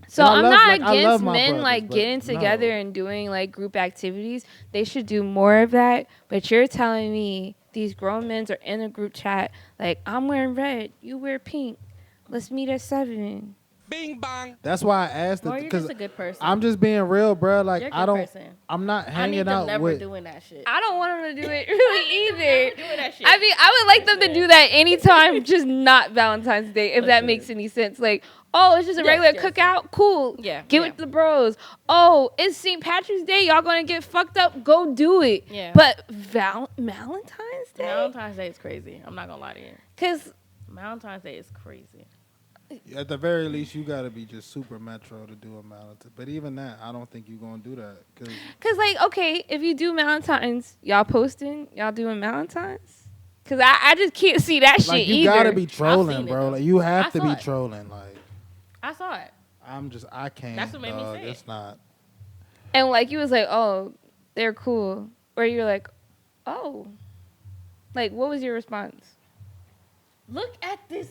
so And I I'm love- not like, I love against my men brothers, like but getting together no. and doing like group activities. They should do more of that. But you're telling me these grown men are in a group chat like, I'm wearing red, you wear pink. Let's meet at 7. Bing bong. That's why I asked Well, it you're because just a good person. I'm just being real, bro. Like You're a I good don't. person. I'm not I need hanging them out never with. doing that shit. I don't want them to do it really either. Doing that shit. I mean, I would like them to do that anytime, just not Valentine's Day, if that Listen. makes any sense. Like, oh, it's just a Yes, regular yes, cookout? Cool. Yeah, Give yeah. it to the bros. Oh, it's St. Patrick's Day. Y'all gonna get fucked up? Go do it. Yeah. But Valentine's Day? Valentine's Day is crazy. I'm not gonna lie to you. Because, Valentine's Day is crazy. At the very least, you got to be just super metro to do a Malentine. But even that, I don't think you're gonna do that because like, okay, if you do Valentine's, y'all posting? Y'all doing Valentine's? Because I just can't see that shit like you either. gotta be trolling, seen it, bro. though. Like you have I to saw be it. trolling. Like I saw it. I can't. That's what made me dog. say it. It's not. And like, you was like, oh, they're cool. Or you're like, oh. Like, what was your response? Look at this.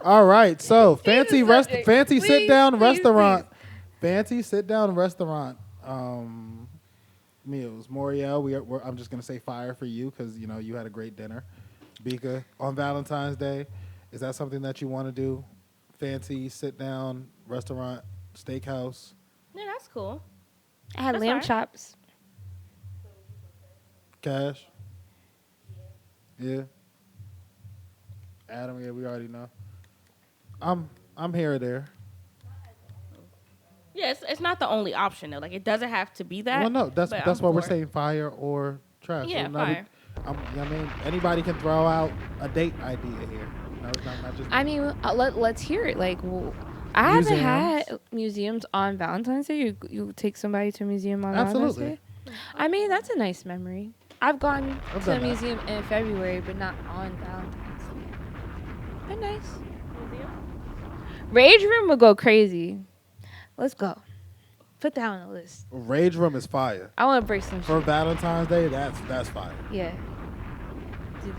All right, so fancy subject. fancy Please, sit down please, restaurant, fancy sit down restaurant meals. Moriel, I'm just gonna say fire for you because you know you had a great dinner. Bika on Valentine's Day, is that something that you want to do? Fancy sit down restaurant, steakhouse. Yeah, that's cool. I had That's lamb alright. chops. Cash. Yeah. Adam, yeah, we already know. I'm here or there. Yeah, it's not the only option though. Like it doesn't have to be that. Well, no, that's but why I'm we're for it. saying fire or trash. Yeah, So now fire. I mean, anybody can throw out a date idea here. No, it's not just. I mean, let's hear it. Like, I haven't Museums? had museums on Valentine's Day. You take somebody to a museum on Absolutely. Valentine's Day? I mean, that's a nice memory. I've gone I've to a done that. museum in February, but not on Valentine's Day. But nice. Rage Room would go crazy. Let's go. Put that on the list. Rage Room is fire. I want to break some For shit. Valentine's Day, that's fire. Yeah.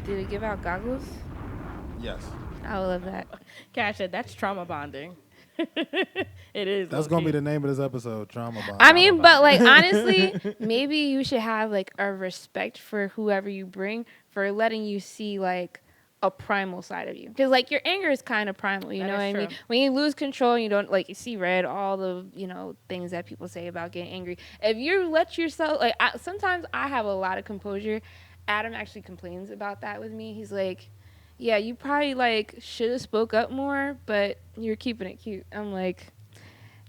Did it give out goggles? Yes. I would love that. Cash said that's trauma bonding. It is. That's gonna be the name of this episode, Trauma Bond. I mean, but like honestly, maybe you should have like a respect for whoever you bring for letting you see like a primal side of you. Because like your anger is kind of primal, you That know is what I mean? true. When you lose control, you don't like you see red, all the things that people say about getting angry. If you let yourself like, sometimes I have a lot of composure. Adam actually complains about that with me. He's like, yeah, you probably like should have spoke up more, but you're keeping it cute. I'm like,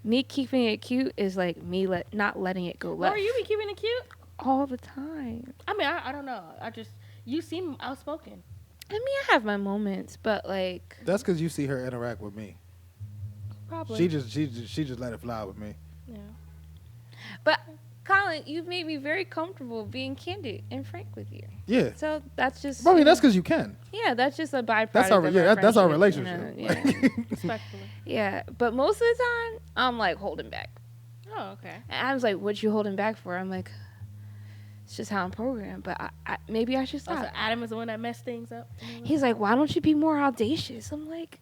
me keeping it cute is like me not letting it go left Or you be keeping it cute? all the time. I mean, I don't know. You seem outspoken. I mean, I have my moments, but like, That's because you see her interact with me. Probably. She just let it fly with me. Yeah. but Colin, you've made me very comfortable being candid and frank with you. Yeah. So that's just. I mean, you that's know, because you can. yeah, that's just a byproduct. That's our of that's our friendship, relationship. you know, yeah. Respectfully. Yeah, but most of the time, I'm like holding back. Oh, okay. And Adam's like, "What you holding back for?" I'm like, "It's just how I'm programmed." But I maybe I should Oh, stop. so Adam is the one that messed things up. He's like, "Why don't you be more audacious?" I'm like,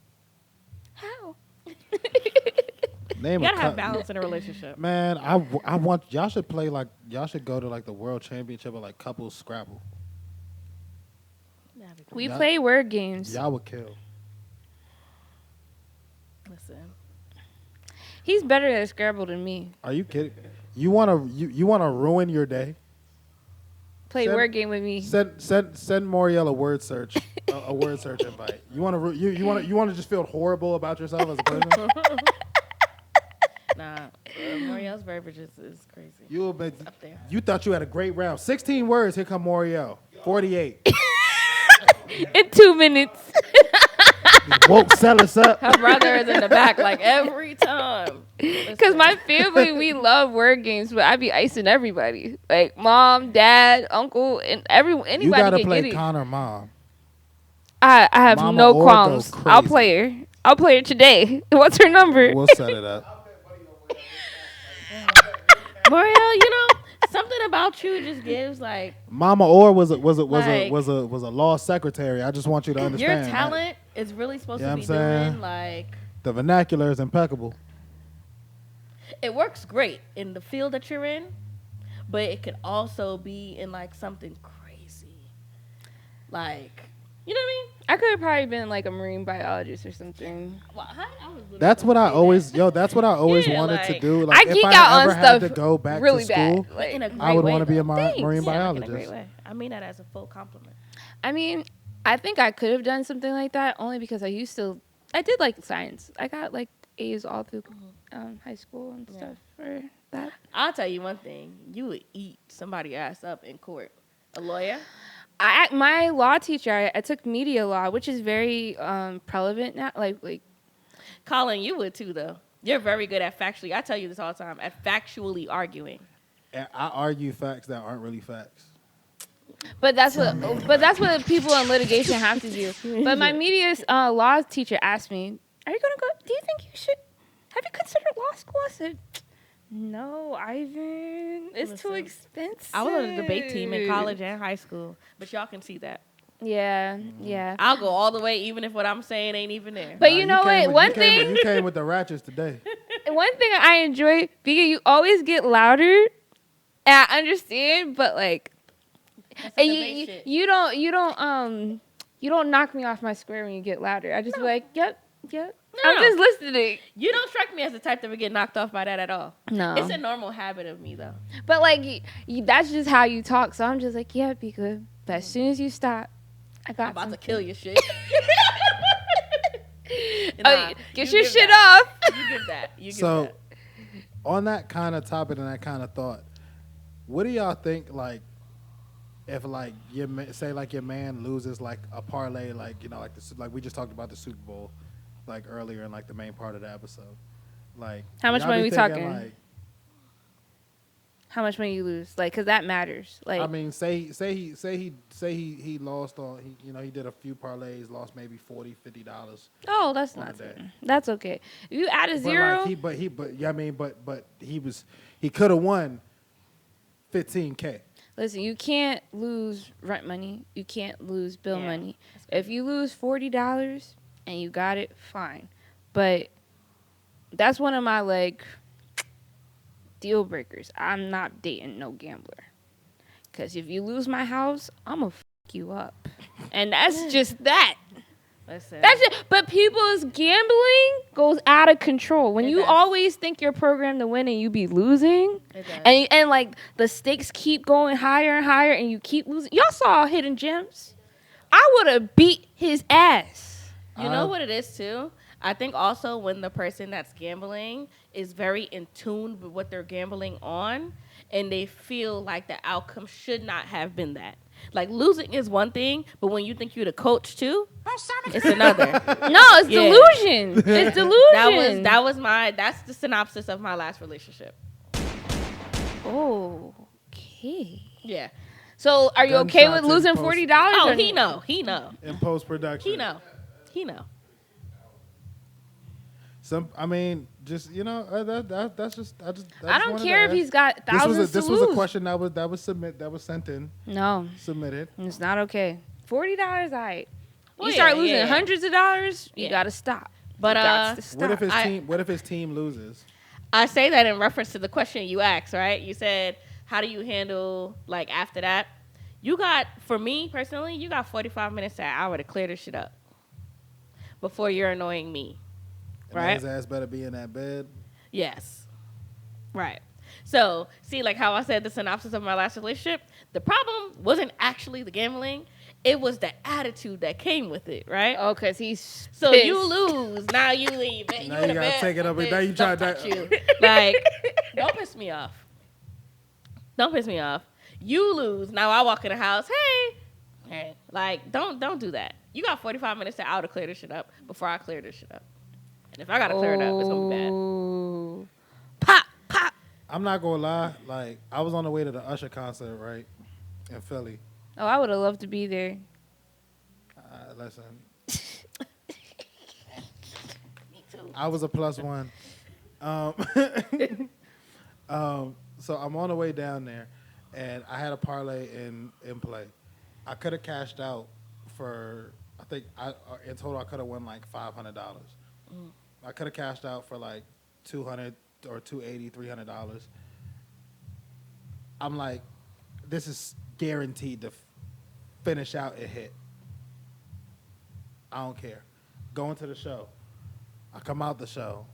"How?" Name You a gotta have cup. balance in a relationship. Man, I want y'all should play like y'all should go to like the world championship of like couples Scrabble. That'd be cool. We Yeah. play word games. Y'all would kill. Listen. He's better at Scrabble than me. Are you kidding? You wanna ruin your day? Play Send- word game with me. Send Moriel a word search a word search invite. You wanna just feel horrible about yourself as a person? Nah. Moriel's verbiage is crazy. You have been, Up there. you thought you had a great round. 16 words. Here come Moriel. 48. in 2 minutes. Woke, sell us up. Her brother is in the back like every time. Because my family, we love word games, but I be icing everybody. Like mom, dad, uncle, and everyone. Anybody You gotta can play get it. Connor mom. I have Mama no or go qualms. I'll crazy. play her. I'll play her today. What's her number? We'll set it up. Muriel, something about you just gives like Mama Or was a Like- law secretary. I just want you to your understand. that. talent is really supposed You know to be what I'm saying? doing like The vernacular is impeccable. it works great in the field that you're in, but it could also be in like something crazy. Like, you know what I mean? I could have probably been like a marine biologist or something. Well, I was literally That's what I gonna say always, that. yo. That's what I always Yeah, wanted to like- do. Like, I if geek I out ever on had stuff to go back really to school, bad. But Like, in a great I would way, want to be a though. marine Yeah, like, in a biologist. great way. I mean that as a full compliment. I mean, I think I could have done something like that only because I did like science. I got like A's all through high school and stuff for that. I'll tell you one thing: you would eat somebody's ass up in court. A lawyer. My law teacher, I took media law, which is very prevalent now. Like Colin, you would too, though. You're very good at factually. I tell you this all the time. At factually arguing. And I argue facts that aren't really facts. But that's what people in litigation have to do. But my media law teacher asked me, "Are you gonna go? Do you think you should? Have you considered law school?" I said, "No, Ivan. It's too Listen, expensive." I was on the debate team in college and high school, but y'all can see that. Yeah. I'll go all the way, even if what I'm saying ain't even there. But you know what? You came with the ratchets today. One thing I enjoy because you always get louder, and I understand, but like, and you don't knock me off my square when you get louder. I just be like, yep. No. I'm just listening. You don't strike me as the type that would get knocked off by that at all. No, It's a normal habit of me, though. but like that's just how you talk. So I'm just like, yeah, be good. But as soon as you stop, I got I'm about to something. kill your shit. Oh, get you your give shit that. off. You give that. You give So, that. on that kind of topic and that kind of thought, what do y'all think? Like, if like your man loses like a parlay, like like we just talked about the Super Bowl, like earlier in like the main part of the episode, like How much y'all money be we thinking, talking? Like, How much money you lose? Like, cause that matters. Like, I mean, say he lost on he did a few parlays, lost maybe $40-$50. oh, that's on not. the day. That's okay. If you add a zero, But he could have won $15K. listen, you can't lose rent money. You can't lose bill Yeah, money. If you lose $40 and you got it, fine. But that's one of my like deal breakers. I'm not dating no gambler. Cause if you lose my house, I'ma fuck you up. And that's just that. Listen. That's it. But people's gambling goes out of control. When It you does. always think you're programmed to win and you be losing, It does. and like the stakes keep going higher and higher, and you keep losing. Y'all saw Hidden Gems. I would have beat his ass. You know what it is too? I think also when the person that's gambling is very in tune with what they're gambling on and they feel like the outcome should not have been that. Like losing is one thing, but when you think you're the coach too, it's another. No, it's Yeah. delusion. It's delusion. That's the synopsis of my last relationship. Okay. Yeah. So are you okay with Gunshots in losing post. $40? Oh, or- he know. In post production. He know. I mean, just that's just. I don't care if he's got thousands This to was a lose. question that was sent in, No, submitted. it's not okay. $40, alright. Well, You start yeah, losing yeah. hundreds of dollars, you Yeah. gotta stop. But, You gots to stop. What if his team loses? I say that in reference to the question you asked, right? You said, how do you handle, like, after that? For me, personally, you got 45 minutes to an hour to clear this shit up before you're annoying me, And right? his ass better be in that bed. Yes. Right. So, see, like how I said the synopsis of my last relationship, the problem wasn't actually the gambling. It was the attitude that came with it, right? Oh, because he's So pissed. you lose. Now you leave. Now You you in the gotta bed. take it up, Bitch, now you try don't that- touch you. Like, don't piss me off. Don't piss me off. You lose. Now I walk in the house. Hey, Hey, like, don't do that. You got 45 minutes to hour to clear this shit up before I clear this shit up. And if I gotta clear it up, it's gonna be bad. Ooh. Pop, pop. I'm not gonna lie. Like, I was on the way to the Usher concert, right, in Philly. Oh, I would have loved to be there. Listen. I was a +1. So I'm on the way down there, and I had a parlay in play. I could have cashed out for, I think, in total I could have won like $500. I could have cashed out for like $200 or $280, $300. I'm like, this is guaranteed to finish out and hit. I don't care. Going to the show. I come out the show.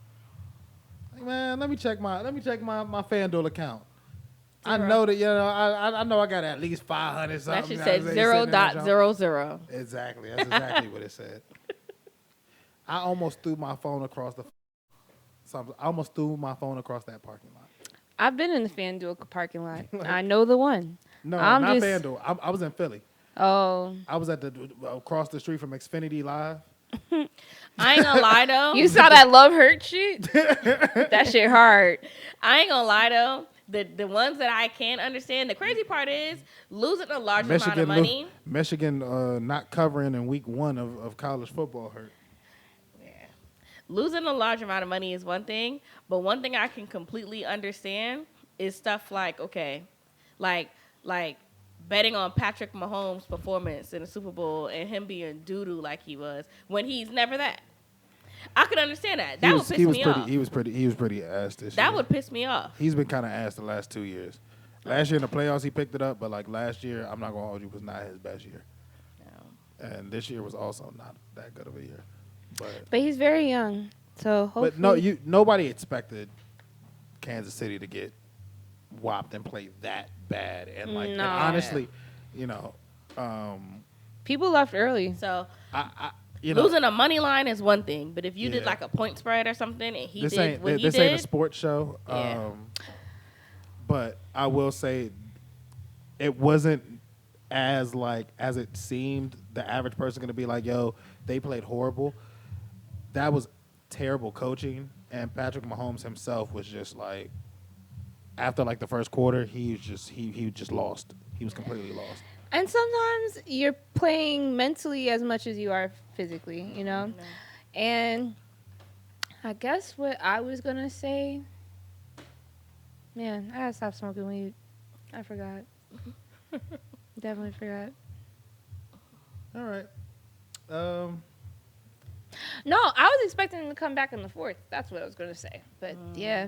Like, man, let me check my FanDuel account. I know that, I know I got at least 500 something. That shit said 0.00. Exactly. That's exactly what it said. I almost threw my phone across that parking lot. I've been in the FanDuel parking lot. I know the one. No, I'm not just- FanDuel. I was in Philly. Oh. I was at across the street from Xfinity Live. I ain't gonna lie though. You saw that love hurt shit? That shit hard. I ain't gonna lie though. The ones that I can't understand. The crazy part is losing a large amount of money. Michigan not covering in week 1 of college football hurt. Yeah. Losing a large amount of money is one thing, but one thing I can completely understand is stuff like, okay, like betting on Patrick Mahomes' performance in the Super Bowl and him being doo-doo like he was when he's never that. I could understand that. That would piss me off. He was pretty ass this year. That would piss me off. He's been kind of ass the last 2 years. Last year in the playoffs he picked it up, but like last year, I'm not gonna hold you, was not his best year. No. And this year was also not that good of a year. But he's very young, so hopefully. But no, nobody expected Kansas City to get whopped and play that bad, and like, No. and honestly, people left early. So I losing a money line is one thing, but if you did Yeah. like a point spread or something, and this ain't a sports show. Yeah. But I will say, it wasn't as it seemed. The average person going to be like, "Yo, they played horrible." That was terrible coaching, and Patrick Mahomes himself was just like, after like the first quarter, he just lost. He was completely lost. And sometimes you're playing mentally as much as you are physically, you know? No. And I guess what I was going to say, man, I got to stop smoking weed. I forgot. Definitely forgot. All right. No, I was expecting them to come back in the fourth. That's what I was going to say. But, yeah.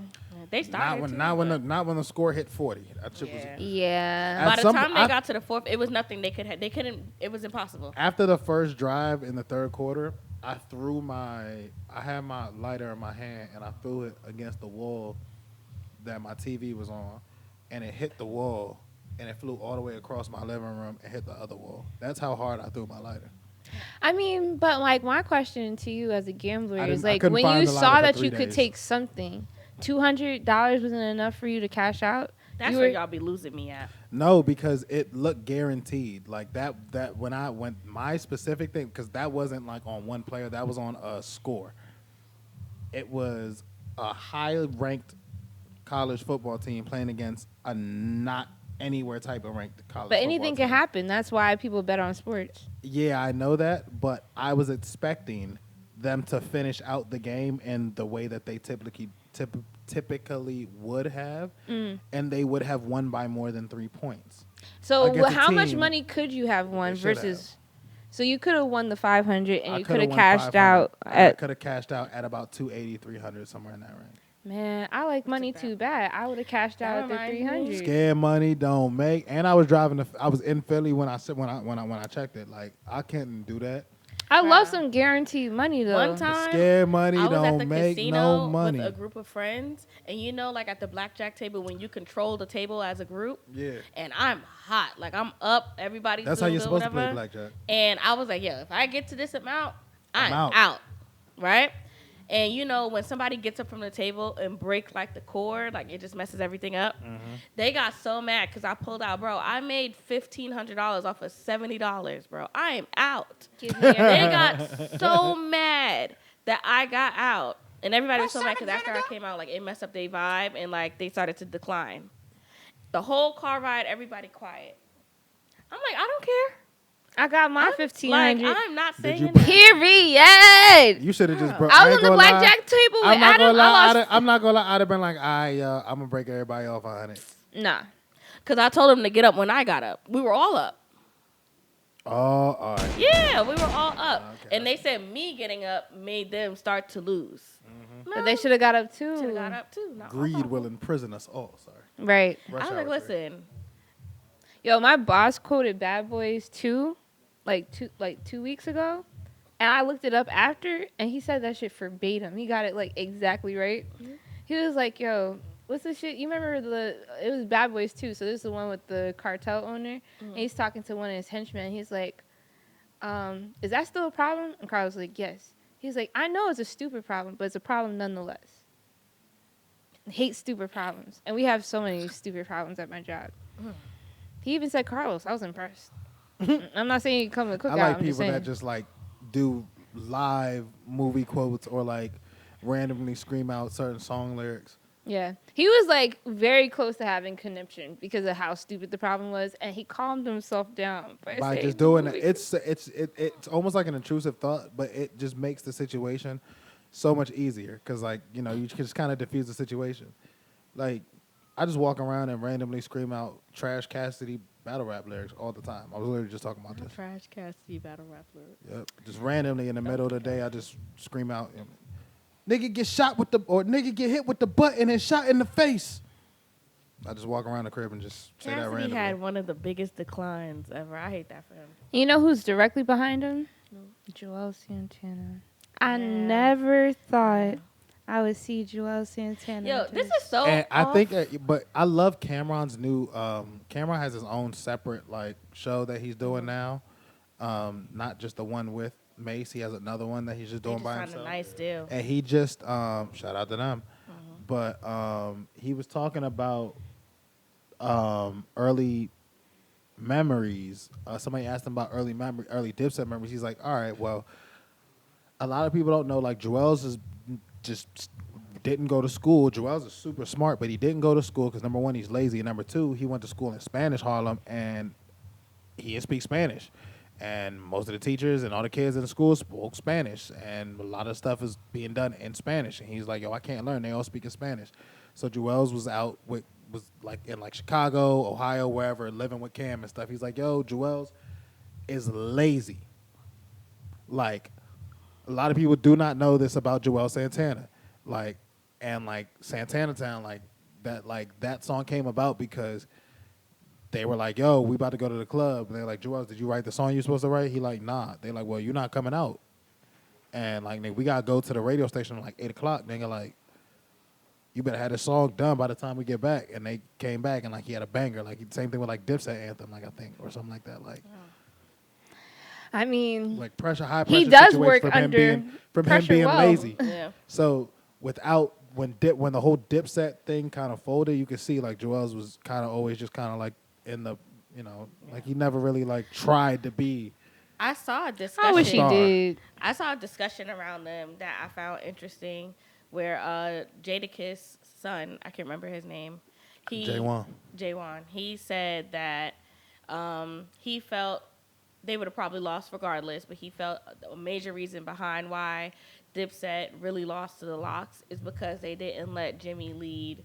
They started Not when the score hit 40. That shit was. Yeah. By the time they got to the fourth, it was nothing they couldn't. It was impossible. After the first drive in the third quarter, I had my lighter in my hand and I threw it against the wall that my TV was on, and it hit the wall and it flew all the way across my living room and hit the other wall. That's how hard I threw my lighter. I mean, but like my question to you as a gambler is I like, couldn't when find you the saw lighter that for you 3 could days. take something, $200 wasn't enough for you to cash out. That's where y'all be losing me at. No, because it looked guaranteed. Like that when I went my specific thing, because that wasn't like on one player, that was on a score. It was a high-ranked college football team playing against a not anywhere type of ranked college. But football anything team. can happen. That's why people bet on sports. Yeah, I know that, but I was expecting them to finish out the game in the way that they typically would have, and they would have won by more than 3 points. So Against a how much team money could you have won they should versus? So you could have won the 500 and I you could have won cashed 500. out I at. could have cashed out at about 280, 300, somewhere in that range. Man, I like money too bad. I would have cashed out at the reminds me. 300. Scared money don't make. And I was driving. I was in Philly when I checked it. Like, I couldn't do that. I love some guaranteed money though. One time, Scared money I was at the don't make casino no money. with a group of friends, and like at the blackjack table when you control the table as a group. Yeah. And I'm hot, like I'm up. Everybody's That's how doing you're good, supposed to whatever. play blackjack. And I was like, yo, if I get to this amount, I'm out. out. Right? And you know, when somebody gets up from the table and break like the cord, like it just messes everything up. They got so mad because I pulled out, bro. I made $1,500 off of $70, bro. I am out. They got so mad that I got out, and everybody was so mad because after I came out, like it messed up their vibe and like they started to decline. The whole car ride, everybody quiet. I'm like, I don't care. I got my Like, 1,500. I'm not saying you- that. Period. You should have just broke. I was on the blackjack table with I'm not Adam. gonna lie. I lost. I'm not gonna lie. I'd have been like, I'm gonna break everybody off 100. Nah. Because I told them to get up when I got up. We were all up. Oh, all right. Yeah, we were all up. Okay. And they said me getting up made them start to lose. But they should have got up too. Should have got up too. Not my Greed fault. will imprison us all. Sorry. Right. Rush I was like, hour three. listen. Yo, my boss quoted Bad Boys 2 like 2 weeks ago. And I looked it up after, and he said that shit verbatim. He got it like exactly right. He was like, yo, what's the shit? You remember it was Bad Boys 2, so this is the one with the cartel owner. And he's talking to one of his henchmen. He's like, is that still a problem? And Carl was like, yes. He's like, I know it's a stupid problem, but it's a problem nonetheless. I hate stupid problems. And we have so many stupid problems at my job. He even said Carlos. I was impressed. I'm not saying you come to cookout. I like I'm just people saying. that just like do live movie quotes or like randomly scream out certain song lyrics. Yeah. He was like very close to having conniption because of how stupid the problem was, and he calmed himself down by By saying just doing it. movie. It's almost like an intrusive thought, but it just makes the situation so much easier because, like, you know, you can just kind of diffuse the situation. Like, I just walk around and randomly scream out Trash Cassidy battle rap lyrics all the time. I was literally just talking about this. Trash Cassidy battle rap lyrics. Yep. Just randomly in the middle of the day, I just scream out, nigga get shot with or nigga get hit with the butt and then shot in the face. I just walk around the crib and just say that Cassidy randomly. had one of the biggest declines ever. I hate that for him. You know who's directly behind him? Joel Santana. I never thought I would see Joel Santana. Yo, this is so And I off. think, but I love Cameron's new. Cameron has his own separate like show that he's doing now. Not just the one with Mace. He has another one that he's just They doing just by signed himself. a nice deal. And he just shout out to them. But he was talking about early memories. Somebody asked him about early Dipset memories. He's like, all right, well, a lot of people don't know. Like Joel's is just didn't go to school. Joel's is super smart, but he didn't go to school because number one, he's lazy, and number two, he went to school in Spanish Harlem, and he didn't speak Spanish. And most of the teachers and all the kids in the school spoke Spanish, and a lot of stuff is being done in Spanish. And he's like, yo, I can't learn. They all speak in Spanish. So Joel's was out was like in like Chicago, Ohio, wherever, living with Cam and stuff. He's like, yo, Joel's is lazy. Like, a lot of people do not know this about Joel Santana. Like, and like Santana Town, like that song came about because they were like, yo, we about to go to the club. And they're like, Joel, did you write the song you're supposed to write? He like, nah. They like, well, you're not coming out. And like, we got to go to the radio station at like 8 o'clock. Nigga, like, you better have the song done by the time we get back. And they came back and like he had a banger. Like, same thing with like Dipset Anthem, like I think, or something like that. Like, I mean, like high pressure he does situation work from under him pressure being well. lazy. Yeah. So without when the whole Dipset thing kind of folded, you could see like Joel's was kind of always just kind of like in the, you know, like he never really like tried to be. I saw a discussion. I wish he Star. did. I saw a discussion around them that I found interesting where Jadakiss' son, I can't remember his name. Jaywan. He said that he felt they would have probably lost regardless, but he felt a major reason behind why Dipset really lost to the Locks is because they didn't let Jimmy lead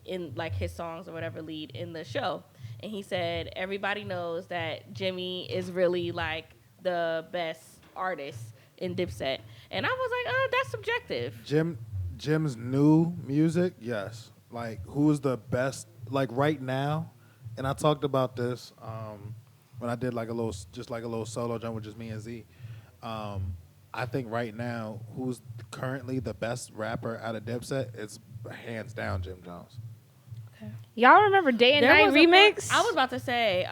in like his songs or whatever lead in the show. And he said everybody knows that Jimmy is really like the best artist in Dipset. And I was like, that's subjective. Jim's new music, yes. Like, who's the best, like, right now? And I talked about this when I did, like, a little solo jump with just me and Z. I think right now, who's currently the best rapper out of Dipset is hands down Jim Jones. Y'all remember Day and Night remix? I was about to say,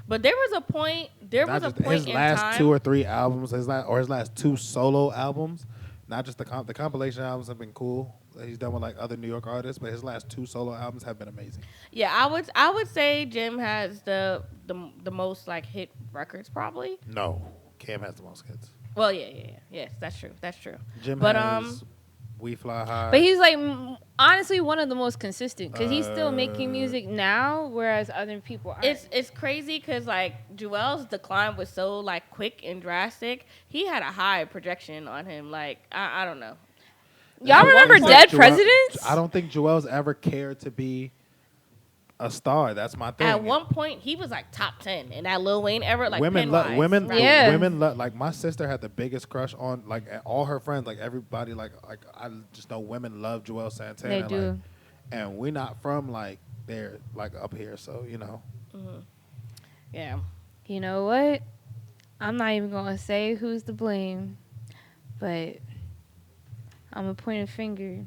but there was a point. There was a point his in last time. 2 or 3 albums, his last 2 solo albums, Not just the compilation albums have been cool. He's done with like other New York artists, but his last 2 solo albums have been amazing. Yeah, I would say Jim has the most like hit records probably. No, Cam has the most hits. Well, yeah. Yes, that's true. Jim But has We Fly High. But he's like honestly one of the most consistent because he's still making music now, whereas other people aren't. It's crazy because like Joel's decline was so like quick and drastic. He had a high projection on him. Like I don't know. Y'all remember Dead Presidents? I don't think Joel's ever cared to be a star. That's my thing. At one point, he was like top 10 in that Lil Wayne era. Like women, Pennywise, women, right? Yeah. women. Like my sister had the biggest crush on like all her friends. Like everybody. Like I just know women love Joel Santana. They do. Like, and we're not from like there, like up here. So you know. Mm-hmm. Yeah. You know what? I'm not even gonna say who's to blame, but I'm gonna point a finger,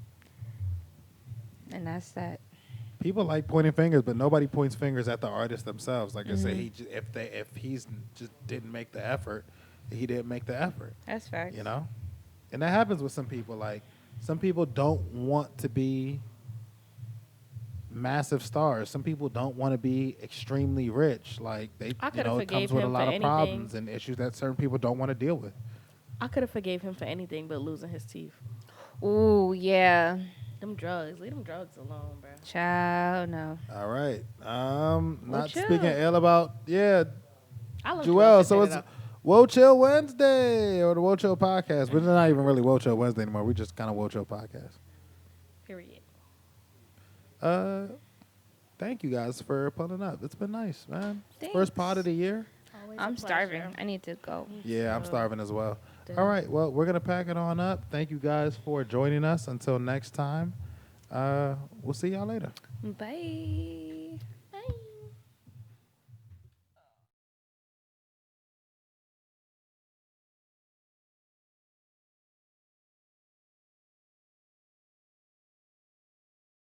and that's that. People like pointing fingers, but nobody points fingers at the artist themselves. Like I say, if he's just didn't make the effort, he didn't make the effort. That's facts. You know, and that happens with some people. Like some people don't want to be massive stars. Some people don't want to be extremely rich. Like they, I you know, it comes forgave with a him lot for of problems anything. and issues that certain people don't want to deal with. I could have forgave him for anything but losing his teeth. Ooh, yeah. Them drugs. Leave them drugs alone, bro. Child, no. All right. Not chill. speaking ill about I love Joel. So shit it's Woah Chill Wednesday or the Woah Chill podcast. But it's not even really Woah Chill Wednesday anymore. We just kind of Woah Chill podcast. Period. Thank you guys for pulling up. It's been nice, man. Thanks. First pod of the year. Always a I'm starving. pleasure. I need to go. Yeah, I'm starving as well. Damn. All right. Well, we're gonna pack it on up. Thank you guys for joining us. Until next time, we'll see y'all later. Bye.